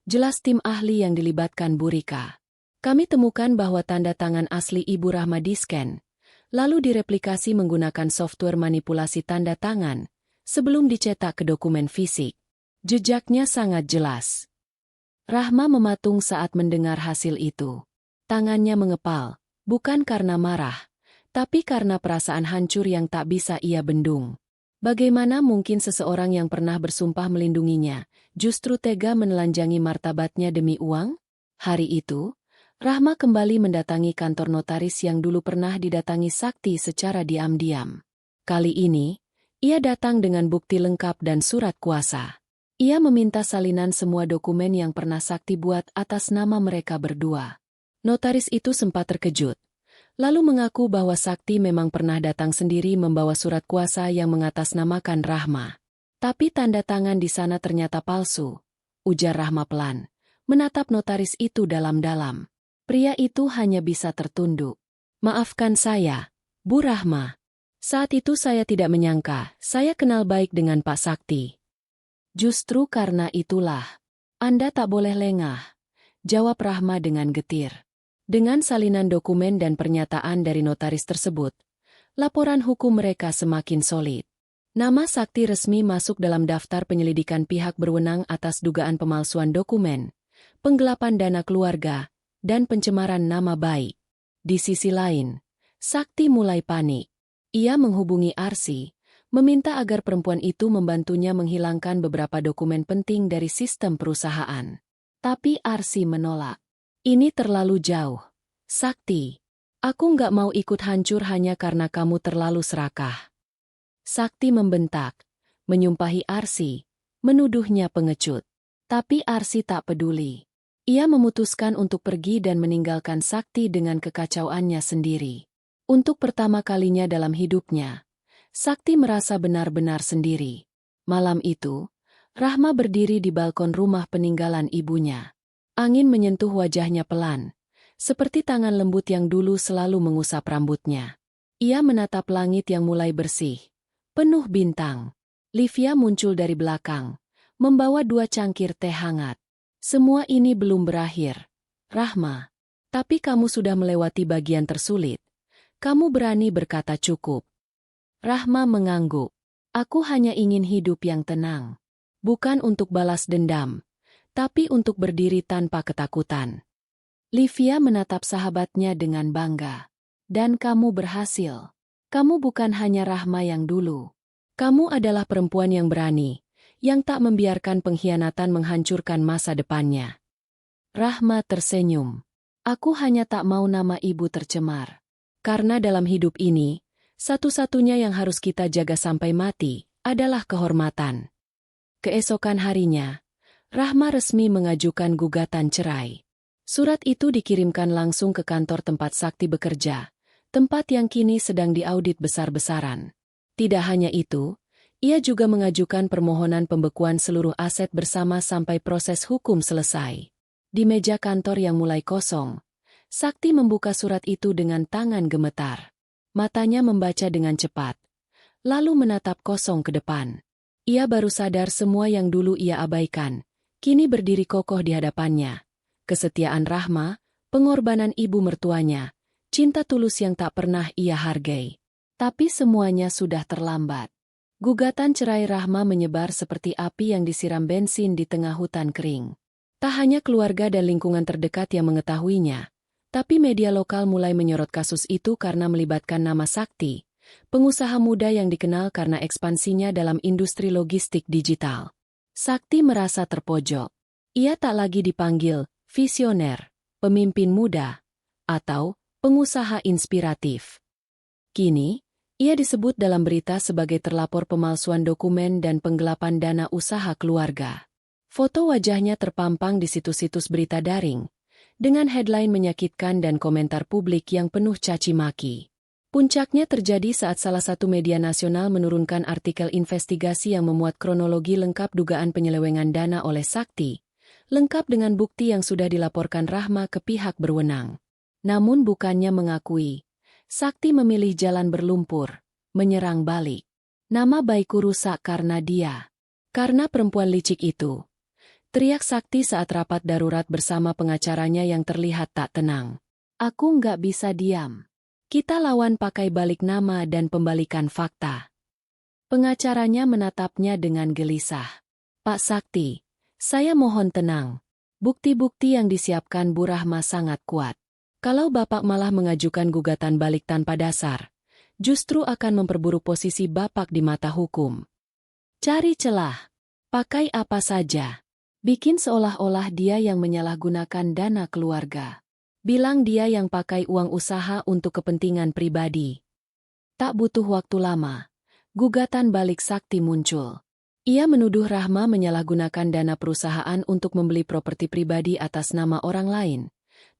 Jelas tim ahli yang dilibatkan Bu Rika. Kami temukan bahwa tanda tangan asli Ibu Rahma di-scan, lalu direplikasi menggunakan software manipulasi tanda tangan, sebelum dicetak ke dokumen fisik. Jejaknya sangat jelas. Rahma mematung saat mendengar hasil itu. Tangannya mengepal, bukan karena marah, tapi karena perasaan hancur yang tak bisa ia bendung. Bagaimana mungkin seseorang yang pernah bersumpah melindunginya, justru tega menelanjangi martabatnya demi uang? Hari itu, Rahma kembali mendatangi kantor notaris yang dulu pernah didatangi Sakti secara diam-diam. Kali ini, ia datang dengan bukti lengkap dan surat kuasa. Ia meminta salinan semua dokumen yang pernah Sakti buat atas nama mereka berdua. Notaris itu sempat terkejut, lalu mengaku bahwa Sakti memang pernah datang sendiri membawa surat kuasa yang mengatasnamakan Rahma. Tapi tanda tangan di sana ternyata palsu, ujar Rahma pelan, menatap notaris itu dalam-dalam. Pria itu hanya bisa tertunduk. Maafkan saya, Bu Rahma. Saat itu saya tidak menyangka, saya kenal baik dengan Pak Sakti. Justru karena itulah, Anda tak boleh lengah, jawab Rahma dengan getir. Dengan salinan dokumen dan pernyataan dari notaris tersebut, laporan hukum mereka semakin solid. Nama Sakti resmi masuk dalam daftar penyelidikan pihak berwenang atas dugaan pemalsuan dokumen, penggelapan dana keluarga, dan pencemaran nama baik. Di sisi lain, Sakti mulai panik. Ia menghubungi Arsi, meminta agar perempuan itu membantunya menghilangkan beberapa dokumen penting dari sistem perusahaan. Tapi Arsi menolak. Ini terlalu jauh. Sakti, aku nggak mau ikut hancur hanya karena kamu terlalu serakah. Sakti membentak, menyumpahi Arsi, menuduhnya pengecut. Tapi Arsi tak peduli. Ia memutuskan untuk pergi dan meninggalkan Sakti dengan kekacauannya sendiri. Untuk pertama kalinya dalam hidupnya, Sakti merasa benar-benar sendiri. Malam itu, Rahma berdiri di balkon rumah peninggalan ibunya. Angin menyentuh wajahnya pelan, seperti tangan lembut yang dulu selalu mengusap rambutnya. Ia menatap langit yang mulai bersih, penuh bintang. Livia muncul dari belakang, membawa 2 cangkir teh hangat. Semua ini belum berakhir, Rahma. Tapi kamu sudah melewati bagian tersulit. Kamu berani berkata cukup. Rahma mengangguk. Aku hanya ingin hidup yang tenang. Bukan untuk balas dendam, tapi untuk berdiri tanpa ketakutan. Livia menatap sahabatnya dengan bangga. Dan kamu berhasil. Kamu bukan hanya Rahma yang dulu. Kamu adalah perempuan yang berani, yang tak membiarkan pengkhianatan menghancurkan masa depannya. Rahma tersenyum. Aku hanya tak mau nama ibu tercemar. Karena dalam hidup ini, satu-satunya yang harus kita jaga sampai mati adalah kehormatan. Keesokan harinya, Rahma resmi mengajukan gugatan cerai. Surat itu dikirimkan langsung ke kantor tempat Sakti bekerja, tempat yang kini sedang diaudit besar-besaran. Tidak hanya itu, ia juga mengajukan permohonan pembekuan seluruh aset bersama sampai proses hukum selesai. Di meja kantor yang mulai kosong, Sakti membuka surat itu dengan tangan gemetar. Matanya membaca dengan cepat, lalu menatap kosong ke depan. Ia baru sadar semua yang dulu ia abaikan, kini berdiri kokoh di hadapannya. Kesetiaan Rahma, pengorbanan ibu mertuanya, cinta tulus yang tak pernah ia hargai. Tapi semuanya sudah terlambat. Gugatan cerai Rahma menyebar seperti api yang disiram bensin di tengah hutan kering. Tak hanya keluarga dan lingkungan terdekat yang mengetahuinya, tapi media lokal mulai menyorot kasus itu karena melibatkan nama Sakti, pengusaha muda yang dikenal karena ekspansinya dalam industri logistik digital. Sakti merasa terpojok. Ia tak lagi dipanggil visioner, pemimpin muda, atau pengusaha inspiratif. Kini, ia disebut dalam berita sebagai terlapor pemalsuan dokumen dan penggelapan dana usaha keluarga. Foto wajahnya terpampang di situs-situs berita daring, dengan headline menyakitkan dan komentar publik yang penuh caci maki. Puncaknya terjadi saat salah satu media nasional menurunkan artikel investigasi yang memuat kronologi lengkap dugaan penyelewengan dana oleh Sakti, lengkap dengan bukti yang sudah dilaporkan Rahma ke pihak berwenang. Namun bukannya mengakui, Sakti memilih jalan berlumpur, menyerang balik. Nama baikku rusak karena dia. Karena perempuan licik itu. Teriak Sakti saat rapat darurat bersama pengacaranya yang terlihat tak tenang. Aku nggak bisa diam. Kita lawan pakai balik nama dan pembalikan fakta. Pengacaranya menatapnya dengan gelisah. Pak Sakti, saya mohon tenang. Bukti-bukti yang disiapkan Bu Rahma sangat kuat. Kalau Bapak malah mengajukan gugatan balik tanpa dasar, justru akan memperburuk posisi Bapak di mata hukum. Cari celah. Pakai apa saja. Bikin seolah-olah dia yang menyalahgunakan dana keluarga. Bilang dia yang pakai uang usaha untuk kepentingan pribadi. Tak butuh waktu lama, gugatan balik Sakti muncul. Ia menuduh Rahma menyalahgunakan dana perusahaan untuk membeli properti pribadi atas nama orang lain,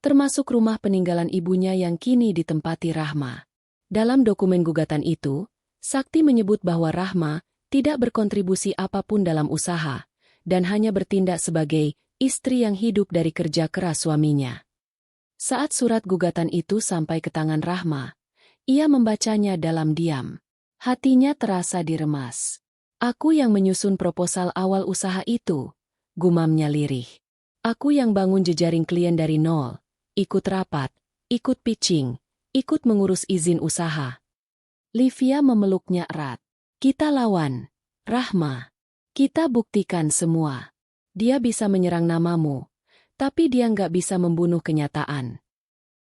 termasuk rumah peninggalan ibunya yang kini ditempati Rahma. Dalam dokumen gugatan itu, Sakti menyebut bahwa Rahma tidak berkontribusi apapun dalam usaha, dan hanya bertindak sebagai istri yang hidup dari kerja keras suaminya. Saat surat gugatan itu sampai ke tangan Rahma, ia membacanya dalam diam. Hatinya terasa diremas. Aku yang menyusun proposal awal usaha itu, gumamnya lirih. Aku yang bangun jejaring klien dari nol, ikut rapat, ikut pitching, ikut mengurus izin usaha. Livia memeluknya erat. Kita lawan, Rahma. Kita buktikan semua. Dia bisa menyerang namamu, tapi dia nggak bisa membunuh kenyataan.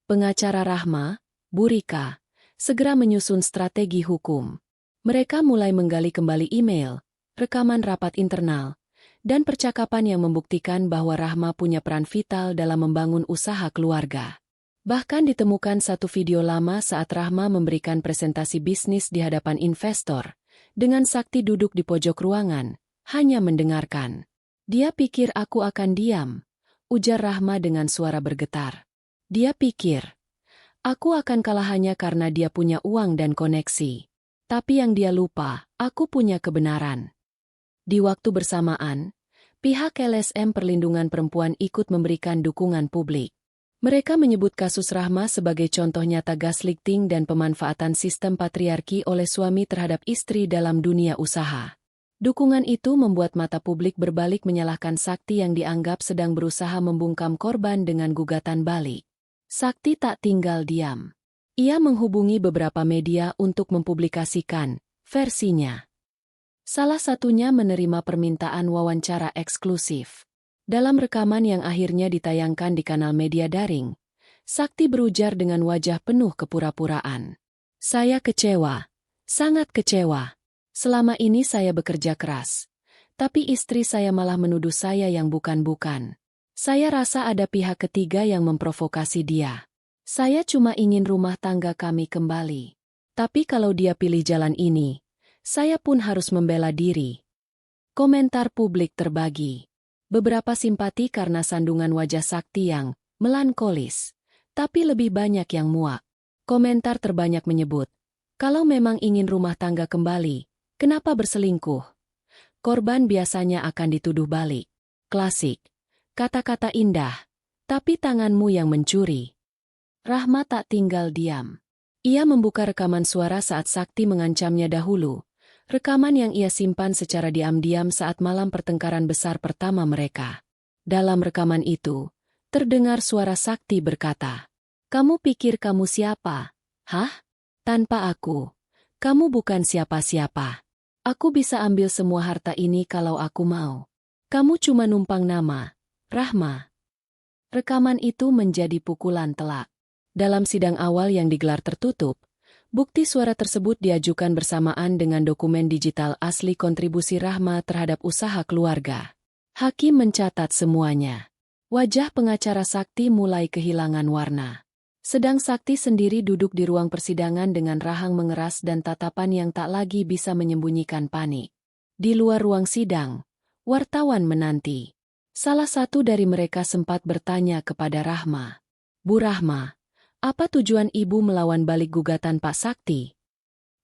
Pengacara Rahma, Bu Rika, segera menyusun strategi hukum. Mereka mulai menggali kembali email, rekaman rapat internal, dan percakapan yang membuktikan bahwa Rahma punya peran vital dalam membangun usaha keluarga. Bahkan ditemukan satu video lama saat Rahma memberikan presentasi bisnis di hadapan investor, dengan Sakti duduk di pojok ruangan, hanya mendengarkan. Dia pikir aku akan diam, ujar Rahma dengan suara bergetar. Dia pikir, aku akan kalah hanya karena dia punya uang dan koneksi. Tapi yang dia lupa, aku punya kebenaran. Di waktu bersamaan, pihak LSM Perlindungan Perempuan ikut memberikan dukungan publik. Mereka menyebut kasus Rahma sebagai contoh nyata gaslighting dan pemanfaatan sistem patriarki oleh suami terhadap istri dalam dunia usaha. Dukungan itu membuat mata publik berbalik menyalahkan Sakti yang dianggap sedang berusaha membungkam korban dengan gugatan balik. Sakti tak tinggal diam. Ia menghubungi beberapa media untuk mempublikasikan versinya. Salah satunya menerima permintaan wawancara eksklusif. Dalam rekaman yang akhirnya ditayangkan di kanal media daring, Sakti berujar dengan wajah penuh kepura-puraan. Saya kecewa, sangat kecewa. Selama ini saya bekerja keras, tapi istri saya malah menuduh saya yang bukan-bukan. Saya rasa ada pihak ketiga yang memprovokasi dia. Saya cuma ingin rumah tangga kami kembali. Tapi kalau dia pilih jalan ini, saya pun harus membela diri. Komentar publik terbagi. Beberapa simpati karena sandungan wajah Sakti yang melankolis, tapi lebih banyak yang muak. Komentar terbanyak menyebut, kalau memang ingin rumah tangga kembali, kenapa berselingkuh? Korban biasanya akan dituduh balik. Klasik. Kata-kata indah, tapi tanganmu yang mencuri. Rahma tak tinggal diam. Ia membuka rekaman suara saat Sakti mengancamnya dahulu. Rekaman yang ia simpan secara diam-diam saat malam pertengkaran besar pertama mereka. Dalam rekaman itu, terdengar suara Sakti berkata, "Kamu pikir kamu siapa? Hah? Tanpa aku. Kamu bukan siapa-siapa. Aku bisa ambil semua harta ini kalau aku mau. Kamu cuma numpang nama, Rahma." Rekaman itu menjadi pukulan telak. Dalam sidang awal yang digelar tertutup, bukti suara tersebut diajukan bersamaan dengan dokumen digital asli kontribusi Rahma terhadap usaha keluarga. Hakim mencatat semuanya. Wajah pengacara Sakti mulai kehilangan warna. Sedang Sakti sendiri duduk di ruang persidangan dengan rahang mengeras dan tatapan yang tak lagi bisa menyembunyikan panik. Di luar ruang sidang, wartawan menanti. Salah satu dari mereka sempat bertanya kepada Rahma, "Bu Rahma, apa tujuan ibu melawan balik gugatan Pak Sakti?"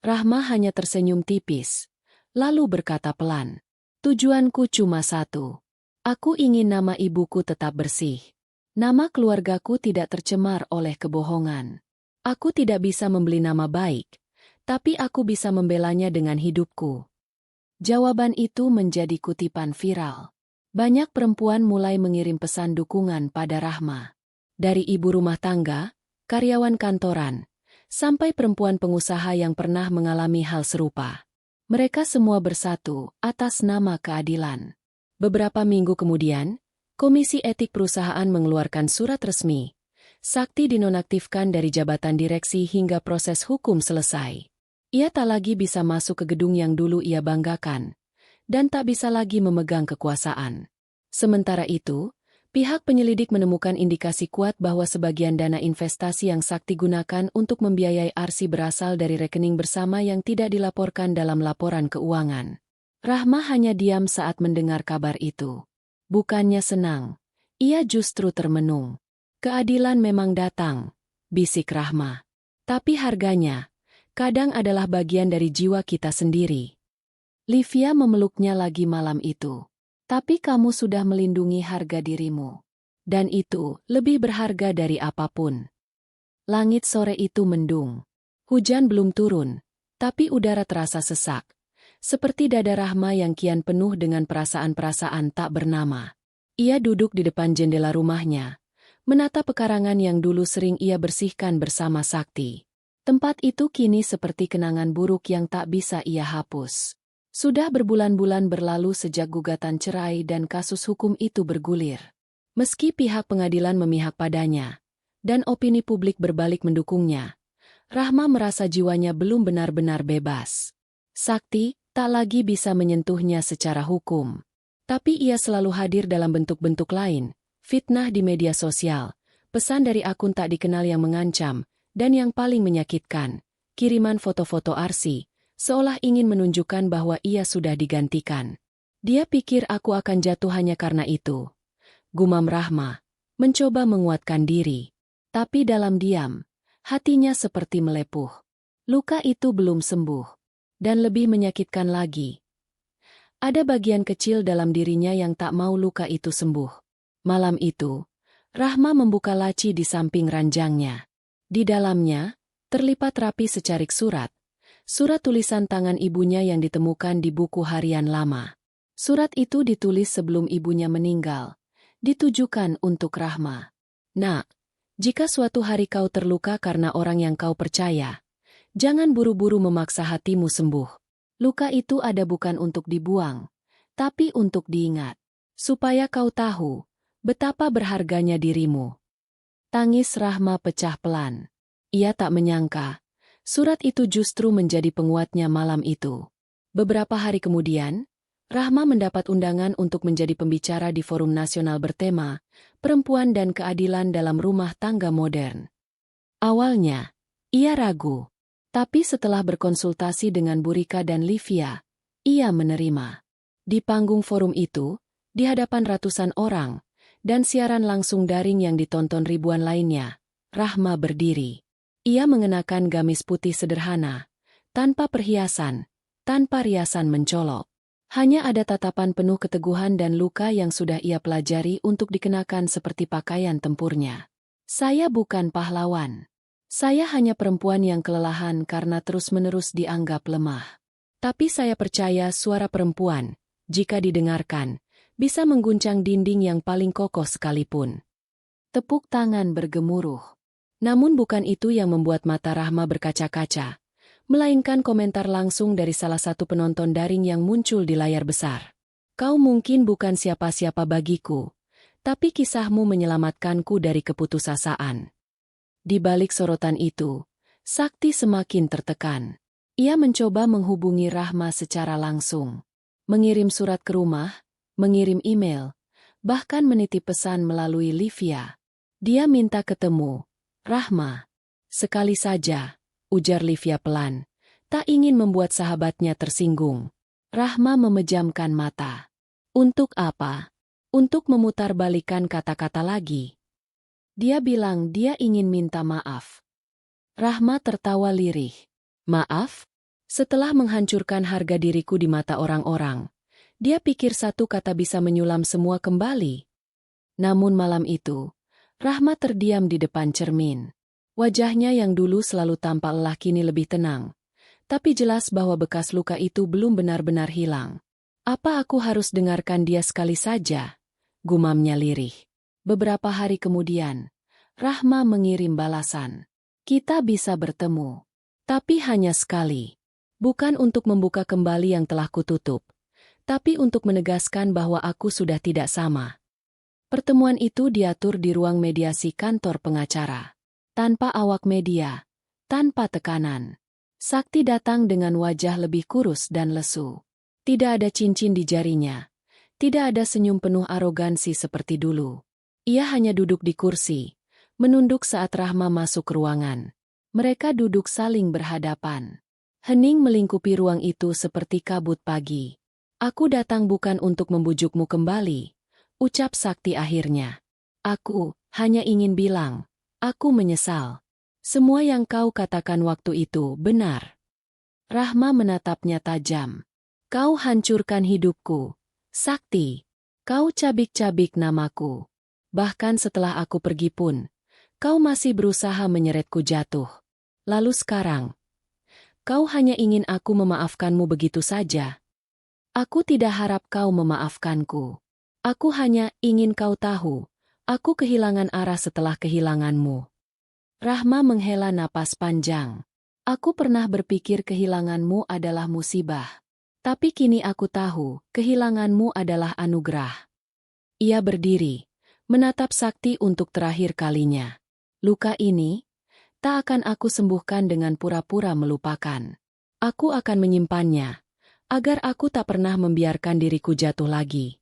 Rahma hanya tersenyum tipis, lalu berkata pelan, "Tujuanku cuma satu. Aku ingin nama ibuku tetap bersih. Nama keluargaku tidak tercemar oleh kebohongan. Aku tidak bisa membeli nama baik, tapi aku bisa membelanya dengan hidupku." Jawaban itu menjadi kutipan viral. Banyak perempuan mulai mengirim pesan dukungan pada Rahma. Dari ibu rumah tangga, karyawan kantoran, sampai perempuan pengusaha yang pernah mengalami hal serupa. Mereka semua bersatu atas nama keadilan. Beberapa minggu kemudian, Komisi Etik Perusahaan mengeluarkan surat resmi. Sakti dinonaktifkan dari jabatan direksi hingga proses hukum selesai. Ia tak lagi bisa masuk ke gedung yang dulu ia banggakan, dan tak bisa lagi memegang kekuasaan. Sementara itu, pihak penyelidik menemukan indikasi kuat bahwa sebagian dana investasi yang Sakti gunakan untuk membiayai Arsi berasal dari rekening bersama yang tidak dilaporkan dalam laporan keuangan. Rahma hanya diam saat mendengar kabar itu. Bukannya senang, ia justru termenung. Keadilan memang datang, bisik Rahma. Tapi harganya, kadang adalah bagian dari jiwa kita sendiri. Livia memeluknya lagi malam itu. Tapi kamu sudah melindungi harga dirimu. Dan itu lebih berharga dari apapun. Langit sore itu mendung. Hujan belum turun, tapi udara terasa sesak. Seperti dada Rahma yang kian penuh dengan perasaan-perasaan tak bernama. Ia duduk di depan jendela rumahnya, menatap pekarangan yang dulu sering ia bersihkan bersama Sakti. Tempat itu kini seperti kenangan buruk yang tak bisa ia hapus. Sudah berbulan-bulan berlalu sejak gugatan cerai dan kasus hukum itu bergulir. Meski pihak pengadilan memihak padanya, dan opini publik berbalik mendukungnya, Rahma merasa jiwanya belum benar-benar bebas. Sakti tak lagi bisa menyentuhnya secara hukum. Tapi ia selalu hadir dalam bentuk-bentuk lain, fitnah di media sosial, pesan dari akun tak dikenal yang mengancam, dan yang paling menyakitkan, kiriman foto-foto Arsi, seolah ingin menunjukkan bahwa ia sudah digantikan. Dia pikir aku akan jatuh hanya karena itu. Gumam Rahma, mencoba menguatkan diri. Tapi dalam diam, hatinya seperti melepuh. Luka itu belum sembuh. Dan lebih menyakitkan lagi. Ada bagian kecil dalam dirinya yang tak mau luka itu sembuh. Malam itu, Rahma membuka laci di samping ranjangnya. Di dalamnya, terlipat rapi secarik surat. Surat tulisan tangan ibunya yang ditemukan di buku harian lama. Surat itu ditulis sebelum ibunya meninggal. Ditujukan untuk Rahma. Nak, jika suatu hari kau terluka karena orang yang kau percaya, jangan buru-buru memaksa hatimu sembuh. Luka itu ada bukan untuk dibuang, tapi untuk diingat. Supaya kau tahu betapa berharganya dirimu. Tangis Rahma pecah pelan. Ia tak menyangka, surat itu justru menjadi penguatnya malam itu. Beberapa hari kemudian, Rahma mendapat undangan untuk menjadi pembicara di forum nasional bertema Perempuan dan Keadilan dalam Rumah Tangga Modern. Awalnya, ia ragu. Tapi setelah berkonsultasi dengan Burika dan Livia, ia menerima. Di panggung forum itu, di hadapan ratusan orang, dan siaran langsung daring yang ditonton ribuan lainnya, Rahma berdiri. Ia mengenakan gamis putih sederhana, tanpa perhiasan, tanpa riasan mencolok. Hanya ada tatapan penuh keteguhan dan luka yang sudah ia pelajari untuk dikenakan seperti pakaian tempurnya. Saya bukan pahlawan. Saya hanya perempuan yang kelelahan karena terus-menerus dianggap lemah. Tapi saya percaya suara perempuan, jika didengarkan, bisa mengguncang dinding yang paling kokoh sekalipun. Tepuk tangan bergemuruh. Namun bukan itu yang membuat mata Rahma berkaca-kaca, melainkan komentar langsung dari salah satu penonton daring yang muncul di layar besar. Kau mungkin bukan siapa-siapa bagiku, tapi kisahmu menyelamatkanku dari keputusasaan. Di balik sorotan itu, Sakti semakin tertekan. Ia mencoba menghubungi Rahma secara langsung. Mengirim surat ke rumah, mengirim email, bahkan menitip pesan melalui Livia. Dia minta ketemu. Rahma. Sekali saja, ujar Livia pelan. Tak ingin membuat sahabatnya tersinggung. Rahma memejamkan mata. Untuk apa? Untuk memutarbalikkan kata-kata lagi. Dia bilang dia ingin minta maaf. Rahma tertawa lirih. Maaf? Setelah menghancurkan harga diriku di mata orang-orang, dia pikir satu kata bisa menyulam semua kembali. Namun malam itu, Rahma terdiam di depan cermin. Wajahnya yang dulu selalu tampak lelah kini lebih tenang. Tapi jelas bahwa bekas luka itu belum benar-benar hilang. Apa aku harus dengarkan dia sekali saja? Gumamnya lirih. Beberapa hari kemudian, Rahma mengirim balasan. Kita bisa bertemu. Tapi hanya sekali. Bukan untuk membuka kembali yang telah kututup. Tapi untuk menegaskan bahwa aku sudah tidak sama. Pertemuan itu diatur di ruang mediasi kantor pengacara. Tanpa awak media, tanpa tekanan. Sakti datang dengan wajah lebih kurus dan lesu. Tidak ada cincin di jarinya. Tidak ada senyum penuh arogansi seperti dulu. Ia hanya duduk di kursi, menunduk saat Rahma masuk ruangan. Mereka duduk saling berhadapan. Hening melingkupi ruang itu seperti kabut pagi. Aku datang bukan untuk membujukmu kembali, ucap Sakti akhirnya. Aku hanya ingin bilang, aku menyesal. Semua yang kau katakan waktu itu benar. Rahma menatapnya tajam. Kau hancurkan hidupku, Sakti. Kau cabik-cabik namaku. Bahkan setelah aku pergi pun, kau masih berusaha menyeretku jatuh. Lalu sekarang, kau hanya ingin aku memaafkanmu begitu saja. Aku tidak harap kau memaafkanku. Aku hanya ingin kau tahu, aku kehilangan arah setelah kehilanganmu. Rahma menghela napas panjang. Aku pernah berpikir kehilanganmu adalah musibah. Tapi kini aku tahu, kehilanganmu adalah anugerah. Ia berdiri, menatap Sakti untuk terakhir kalinya. Luka ini, tak akan aku sembuhkan dengan pura-pura melupakan. Aku akan menyimpannya, agar aku tak pernah membiarkan diriku jatuh lagi.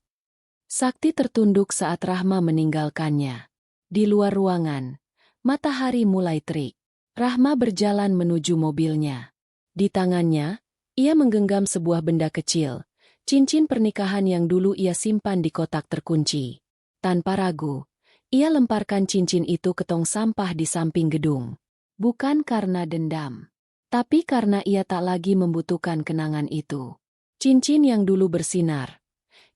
Sakti tertunduk saat Rahma meninggalkannya. Di luar ruangan, matahari mulai terik. Rahma berjalan menuju mobilnya. Di tangannya, ia menggenggam sebuah benda kecil, Cincin pernikahan yang dulu ia simpan di kotak terkunci. Tanpa ragu, ia lemparkan cincin itu ke tong sampah di samping gedung. Bukan karena dendam, tapi karena ia tak lagi membutuhkan kenangan itu. Cincin yang dulu bersinar,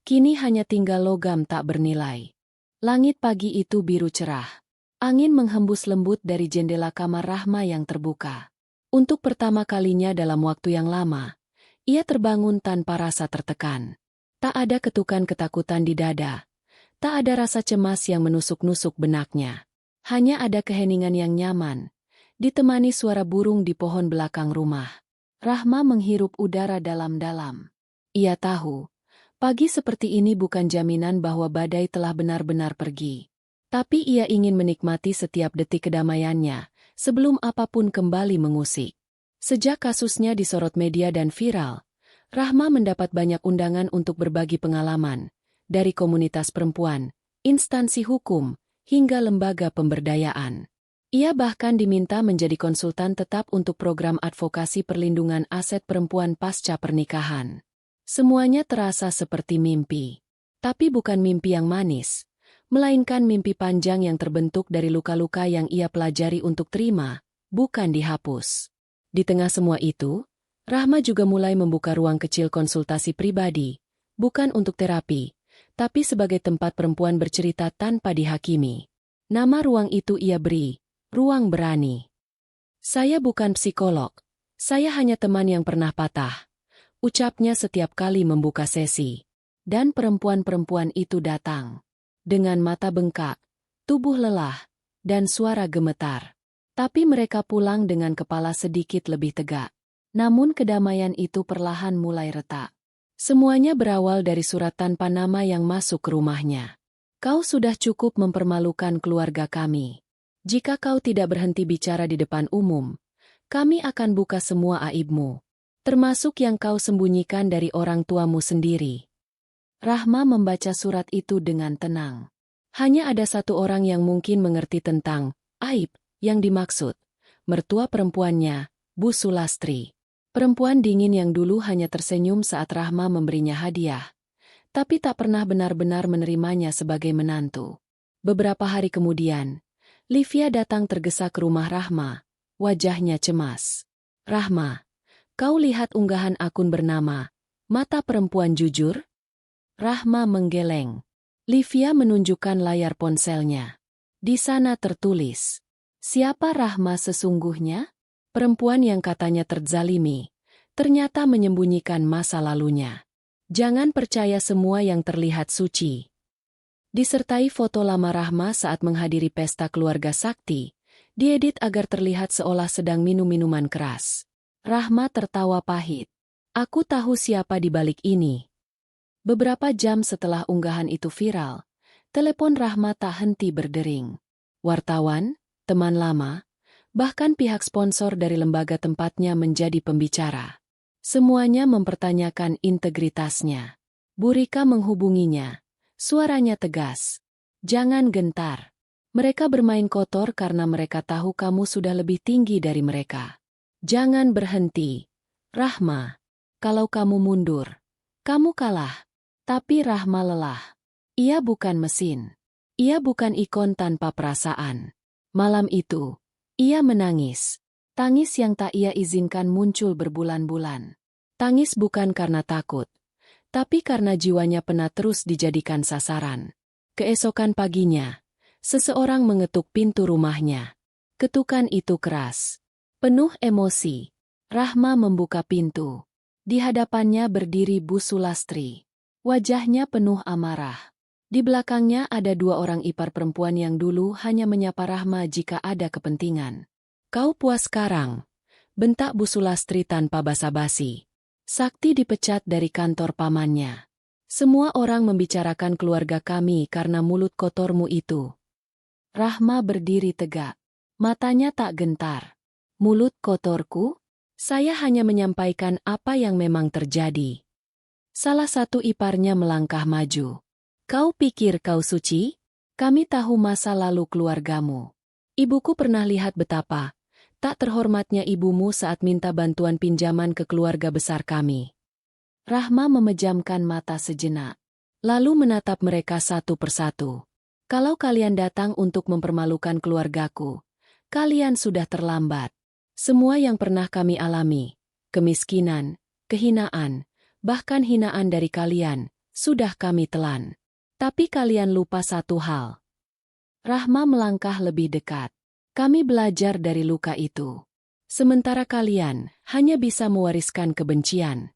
kini hanya tinggal logam tak bernilai. Langit pagi itu biru cerah. Angin menghembus lembut dari jendela kamar Rahma yang terbuka. Untuk pertama kalinya dalam waktu yang lama, ia terbangun tanpa rasa tertekan. Tak ada ketukan ketakutan di dada. Tak ada rasa cemas yang menusuk-nusuk benaknya. Hanya ada keheningan yang nyaman, ditemani suara burung di pohon belakang rumah. Rahma menghirup udara dalam-dalam. Ia tahu, pagi seperti ini bukan jaminan bahwa badai telah benar-benar pergi. Tapi ia ingin menikmati setiap detik kedamaiannya, sebelum apapun kembali mengusik. Sejak kasusnya disorot media dan viral, Rahma mendapat banyak undangan untuk berbagi pengalaman, dari komunitas perempuan, instansi hukum, hingga lembaga pemberdayaan. Ia bahkan diminta menjadi konsultan tetap untuk program advokasi perlindungan aset perempuan pasca pernikahan. Semuanya terasa seperti mimpi. Tapi bukan mimpi yang manis, melainkan mimpi panjang yang terbentuk dari luka-luka yang ia pelajari untuk terima, bukan dihapus. Di tengah semua itu, Rahma juga mulai membuka ruang kecil konsultasi pribadi, bukan untuk terapi, tapi sebagai tempat perempuan bercerita tanpa dihakimi. Nama ruang itu ia beri, ruang berani. Saya bukan psikolog, saya hanya teman yang pernah patah, ucapnya setiap kali membuka sesi. Dan perempuan-perempuan itu datang. Dengan mata bengkak, tubuh lelah, dan suara gemetar. Tapi mereka pulang dengan kepala sedikit lebih tegak. Namun kedamaian itu perlahan mulai retak. Semuanya berawal dari surat tanpa nama yang masuk ke rumahnya. Kau sudah cukup mempermalukan keluarga kami. Jika kau tidak berhenti bicara di depan umum, kami akan buka semua aibmu. Termasuk yang kau sembunyikan dari orang tuamu sendiri. Rahma membaca surat itu dengan tenang. Hanya ada satu orang yang mungkin mengerti tentang aib yang dimaksud, mertua perempuannya, Bu Sulastri. Perempuan dingin yang dulu hanya tersenyum saat Rahma memberinya hadiah, tapi tak pernah benar-benar menerimanya sebagai menantu. Beberapa hari kemudian, Livia datang tergesa ke rumah Rahma, wajahnya cemas. Rahma, kau lihat unggahan akun bernama Mata Perempuan Jujur? Rahma menggeleng. Livia menunjukkan layar ponselnya. Di sana tertulis, siapa Rahma sesungguhnya? Perempuan yang katanya terzalimi, ternyata menyembunyikan masa lalunya. Jangan percaya semua yang terlihat suci. Disertai foto lama Rahma saat menghadiri pesta keluarga sakti, diedit agar terlihat seolah sedang minum minuman keras. Rahma tertawa pahit. Aku tahu siapa di balik ini. Beberapa jam setelah unggahan itu viral, telepon Rahma tak henti berdering. Wartawan, teman lama, bahkan pihak sponsor dari lembaga tempatnya menjadi pembicara. Semuanya mempertanyakan integritasnya. Bu Rika menghubunginya. Suaranya tegas. Jangan gentar. Mereka bermain kotor karena mereka tahu kamu sudah lebih tinggi dari mereka. Jangan berhenti. Rahma, kalau kamu mundur, kamu kalah. Tapi Rahma lelah. Ia bukan mesin. Ia bukan ikon tanpa perasaan. Malam itu, ia menangis. Tangis yang tak ia izinkan muncul berbulan-bulan. Tangis bukan karena takut, tapi karena jiwanya pernah terus dijadikan sasaran. Keesokan paginya, seseorang mengetuk pintu rumahnya. Ketukan itu keras. Penuh emosi, Rahma membuka pintu. Di hadapannya berdiri Bu Sulastri. Wajahnya penuh amarah. Di belakangnya ada dua orang ipar perempuan yang dulu hanya menyapa Rahma jika ada kepentingan. Kau puas sekarang? Bentak Bu Sulastri tanpa basa-basi. Sakti dipecat dari kantor pamannya. Semua orang membicarakan keluarga kami karena mulut kotormu itu. Rahma berdiri tegak. Matanya tak gentar. Mulut kotorku? Saya hanya menyampaikan apa yang memang terjadi. Salah satu iparnya melangkah maju. Kau pikir kau suci? Kami tahu masa lalu keluargamu. Ibuku pernah lihat betapa tak terhormatnya ibumu saat minta bantuan pinjaman ke keluarga besar kami. Rahma memejamkan mata sejenak, lalu menatap mereka satu persatu. Kalau kalian datang untuk mempermalukan keluargaku, kalian sudah terlambat. Semua yang pernah kami alami, kemiskinan, kehinaan, bahkan hinaan dari kalian, sudah kami telan. Tapi kalian lupa satu hal. Rahma melangkah lebih dekat. Kami belajar dari luka itu. Sementara kalian hanya bisa mewariskan kebencian.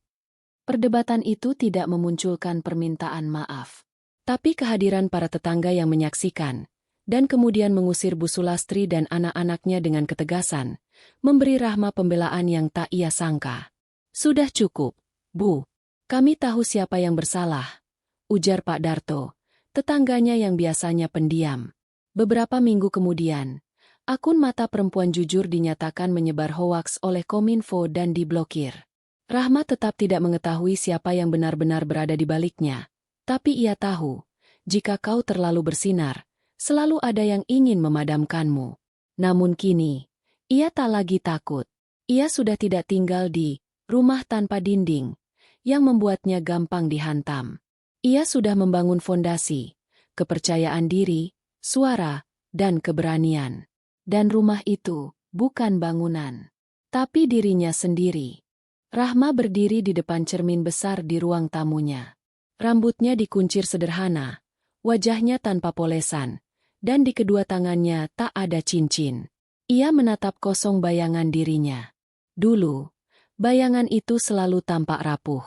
Perdebatan itu tidak memunculkan permintaan maaf. Tapi kehadiran para tetangga yang menyaksikan, dan kemudian mengusir Bu Sulastri dan anak-anaknya dengan ketegasan, memberi Rahma pembelaan yang tak ia sangka. Sudah cukup, Bu. Kami tahu siapa yang bersalah, ujar Pak Darto, tetangganya yang biasanya pendiam. Beberapa minggu kemudian, akun Mata Perempuan Jujur dinyatakan menyebar hoaks oleh Kominfo dan diblokir. Rahma tetap tidak mengetahui siapa yang benar-benar berada di baliknya, tapi ia tahu, jika kau terlalu bersinar, selalu ada yang ingin memadamkanmu. Namun kini, ia tak lagi takut. Ia sudah tidak tinggal di rumah tanpa dinding, yang membuatnya gampang dihantam. Ia sudah membangun fondasi, kepercayaan diri, suara, dan keberanian. Dan rumah itu bukan bangunan, tapi dirinya sendiri. Rahma berdiri di depan cermin besar di ruang tamunya. Rambutnya dikuncir sederhana, wajahnya tanpa polesan, dan di kedua tangannya tak ada cincin. Ia menatap kosong bayangan dirinya. Dulu, bayangan itu selalu tampak rapuh.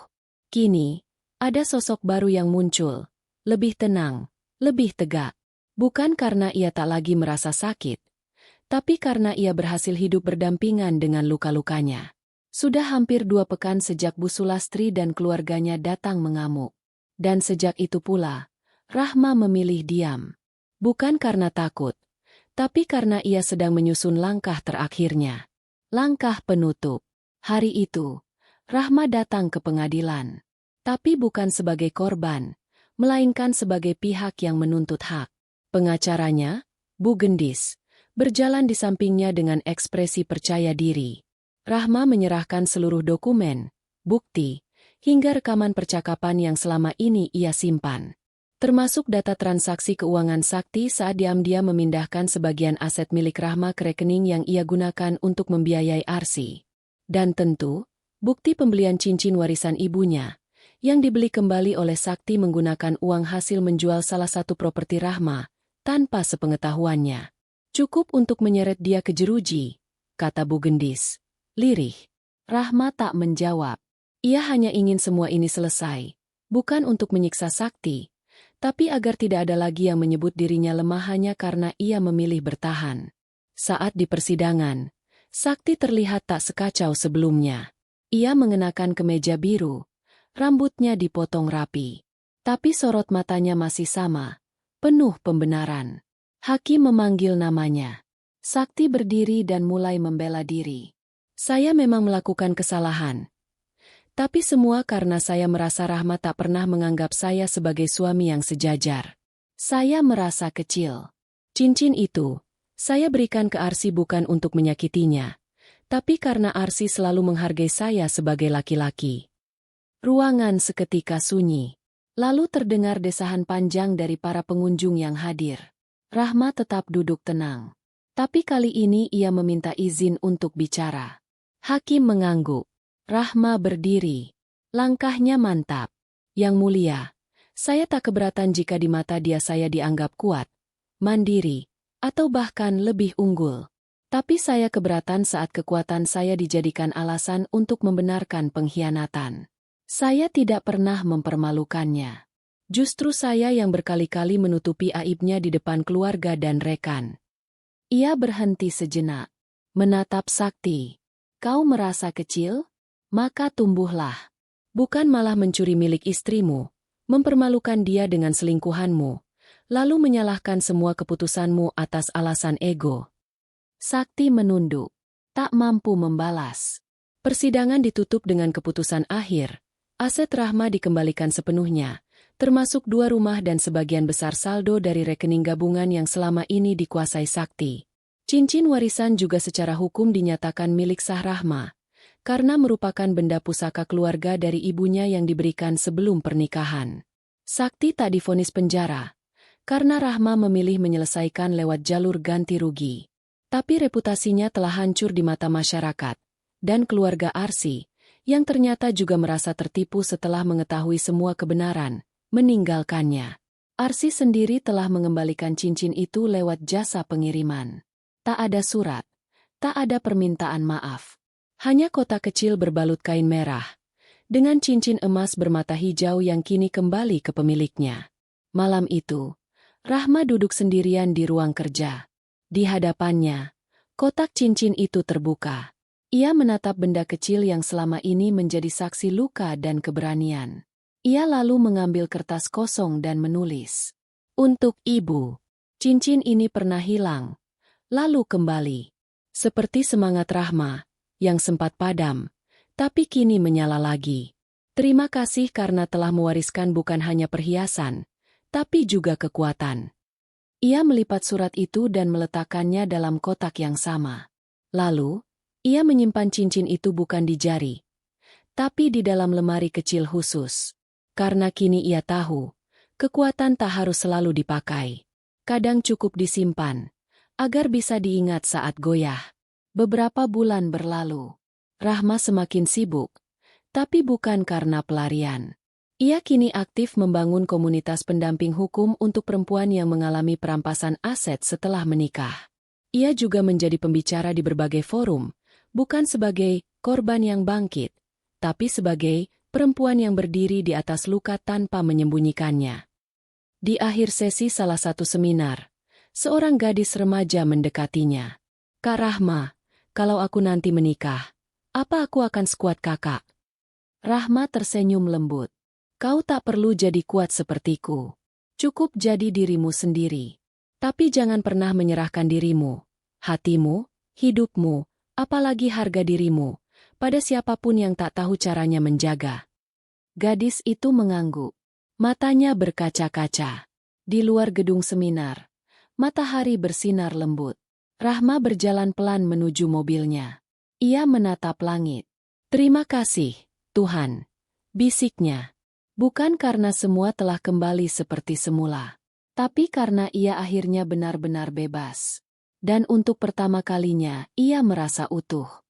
Kini, ada sosok baru yang muncul, lebih tenang, lebih tegak. Bukan karena ia tak lagi merasa sakit, tapi karena ia berhasil hidup berdampingan dengan luka-lukanya. Sudah hampir 2 pekan sejak Bu Sulastri dan keluarganya datang mengamuk. Dan sejak itu pula, Rahma memilih diam. Bukan karena takut, tapi karena ia sedang menyusun langkah terakhirnya. Langkah penutup. Hari itu, Rahma datang ke pengadilan. Tapi bukan sebagai korban, melainkan sebagai pihak yang menuntut hak. Pengacaranya, Bu Gendis, berjalan di sampingnya dengan ekspresi percaya diri. Rahma menyerahkan seluruh dokumen, bukti, hingga rekaman percakapan yang selama ini ia simpan. Termasuk data transaksi keuangan Sakti saat diam-diam memindahkan sebagian aset milik Rahma ke rekening yang ia gunakan untuk membiayai Arsi. Dan tentu, bukti pembelian cincin warisan ibunya, yang dibeli kembali oleh Sakti menggunakan uang hasil menjual salah satu properti Rahma, tanpa sepengetahuannya. Cukup untuk menyeret dia ke jeruji, kata Bu Gendis. Lirih. Rahma tak menjawab. Ia hanya ingin semua ini selesai, bukan untuk menyiksa Sakti, tapi agar tidak ada lagi yang menyebut dirinya lemah hanya karena ia memilih bertahan. Saat di persidangan, Sakti terlihat tak sekacau sebelumnya. Ia mengenakan kemeja biru, rambutnya dipotong rapi. Tapi sorot matanya masih sama, penuh pembenaran. Hakim memanggil namanya. Sakti berdiri dan mulai membela diri. Saya memang melakukan kesalahan. Tapi semua karena saya merasa Rahma tak pernah menganggap saya sebagai suami yang sejajar. Saya merasa kecil. Cincin itu, saya berikan ke Arsi bukan untuk menyakitinya, tapi karena Arsi selalu menghargai saya sebagai laki-laki. Ruangan seketika sunyi. Lalu terdengar desahan panjang dari para pengunjung yang hadir. Rahma tetap duduk tenang. Tapi kali ini ia meminta izin untuk bicara. Hakim mengangguk. Rahma berdiri. Langkahnya mantap. Yang mulia, saya tak keberatan jika di mata dia saya dianggap kuat, mandiri, atau bahkan lebih unggul. Tapi saya keberatan saat kekuatan saya dijadikan alasan untuk membenarkan pengkhianatan. Saya tidak pernah mempermalukannya. Justru saya yang berkali-kali menutupi aibnya di depan keluarga dan rekan. Ia berhenti sejenak, menatap Sakti. Kau merasa kecil? Maka tumbuhlah. Bukan malah mencuri milik istrimu, mempermalukan dia dengan selingkuhanmu, lalu menyalahkan semua keputusanmu atas alasan ego. Sakti menunduk, tak mampu membalas. Persidangan ditutup dengan keputusan akhir. Aset Rahma dikembalikan sepenuhnya, termasuk 2 rumah dan sebagian besar saldo dari rekening gabungan yang selama ini dikuasai Sakti. Cincin warisan juga secara hukum dinyatakan milik sah Rahma, karena merupakan benda pusaka keluarga dari ibunya yang diberikan sebelum pernikahan. Sakti tak divonis penjara, karena Rahma memilih menyelesaikan lewat jalur ganti rugi. Tapi reputasinya telah hancur di mata masyarakat, dan keluarga Arsi, yang ternyata juga merasa tertipu setelah mengetahui semua kebenaran, meninggalkannya. Arsi sendiri telah mengembalikan cincin itu lewat jasa pengiriman. Tak ada surat, tak ada permintaan maaf. Hanya kotak kecil berbalut kain merah, dengan cincin emas bermata hijau yang kini kembali ke pemiliknya. Malam itu, Rahma duduk sendirian di ruang kerja. Di hadapannya, kotak cincin itu terbuka. Ia menatap benda kecil yang selama ini menjadi saksi luka dan keberanian. Ia lalu mengambil kertas kosong dan menulis. Untuk ibu. Cincin ini pernah hilang, lalu kembali. Seperti semangat Rahma, yang sempat padam, tapi kini menyala lagi. Terima kasih karena telah mewariskan bukan hanya perhiasan, tapi juga kekuatan. Ia melipat surat itu dan meletakkannya dalam kotak yang sama. Lalu, ia menyimpan cincin itu bukan di jari, tapi di dalam lemari kecil khusus. Karena kini ia tahu, kekuatan tak harus selalu dipakai. Kadang cukup disimpan, agar bisa diingat saat goyah. Beberapa bulan berlalu. Rahma semakin sibuk, tapi bukan karena pelarian. Ia kini aktif membangun komunitas pendamping hukum untuk perempuan yang mengalami perampasan aset setelah menikah. Ia juga menjadi pembicara di berbagai forum, bukan sebagai korban yang bangkit, tapi sebagai perempuan yang berdiri di atas luka tanpa menyembunyikannya. Di akhir sesi salah satu seminar, seorang gadis remaja mendekatinya. Kak Rahma, kalau aku nanti menikah, apa aku akan sekuat kakak? Rahma tersenyum lembut. Kau tak perlu jadi kuat sepertiku. Cukup jadi dirimu sendiri. Tapi jangan pernah menyerahkan dirimu, hatimu, hidupmu, apalagi harga dirimu, pada siapapun yang tak tahu caranya menjaga. Gadis itu mengangguk. Matanya berkaca-kaca. Di luar gedung seminar, matahari bersinar lembut. Rahma berjalan pelan menuju mobilnya. Ia menatap langit. Terima kasih, Tuhan, bisiknya. Bukan karena semua telah kembali seperti semula, tapi karena ia akhirnya benar-benar bebas. Dan untuk pertama kalinya, ia merasa utuh.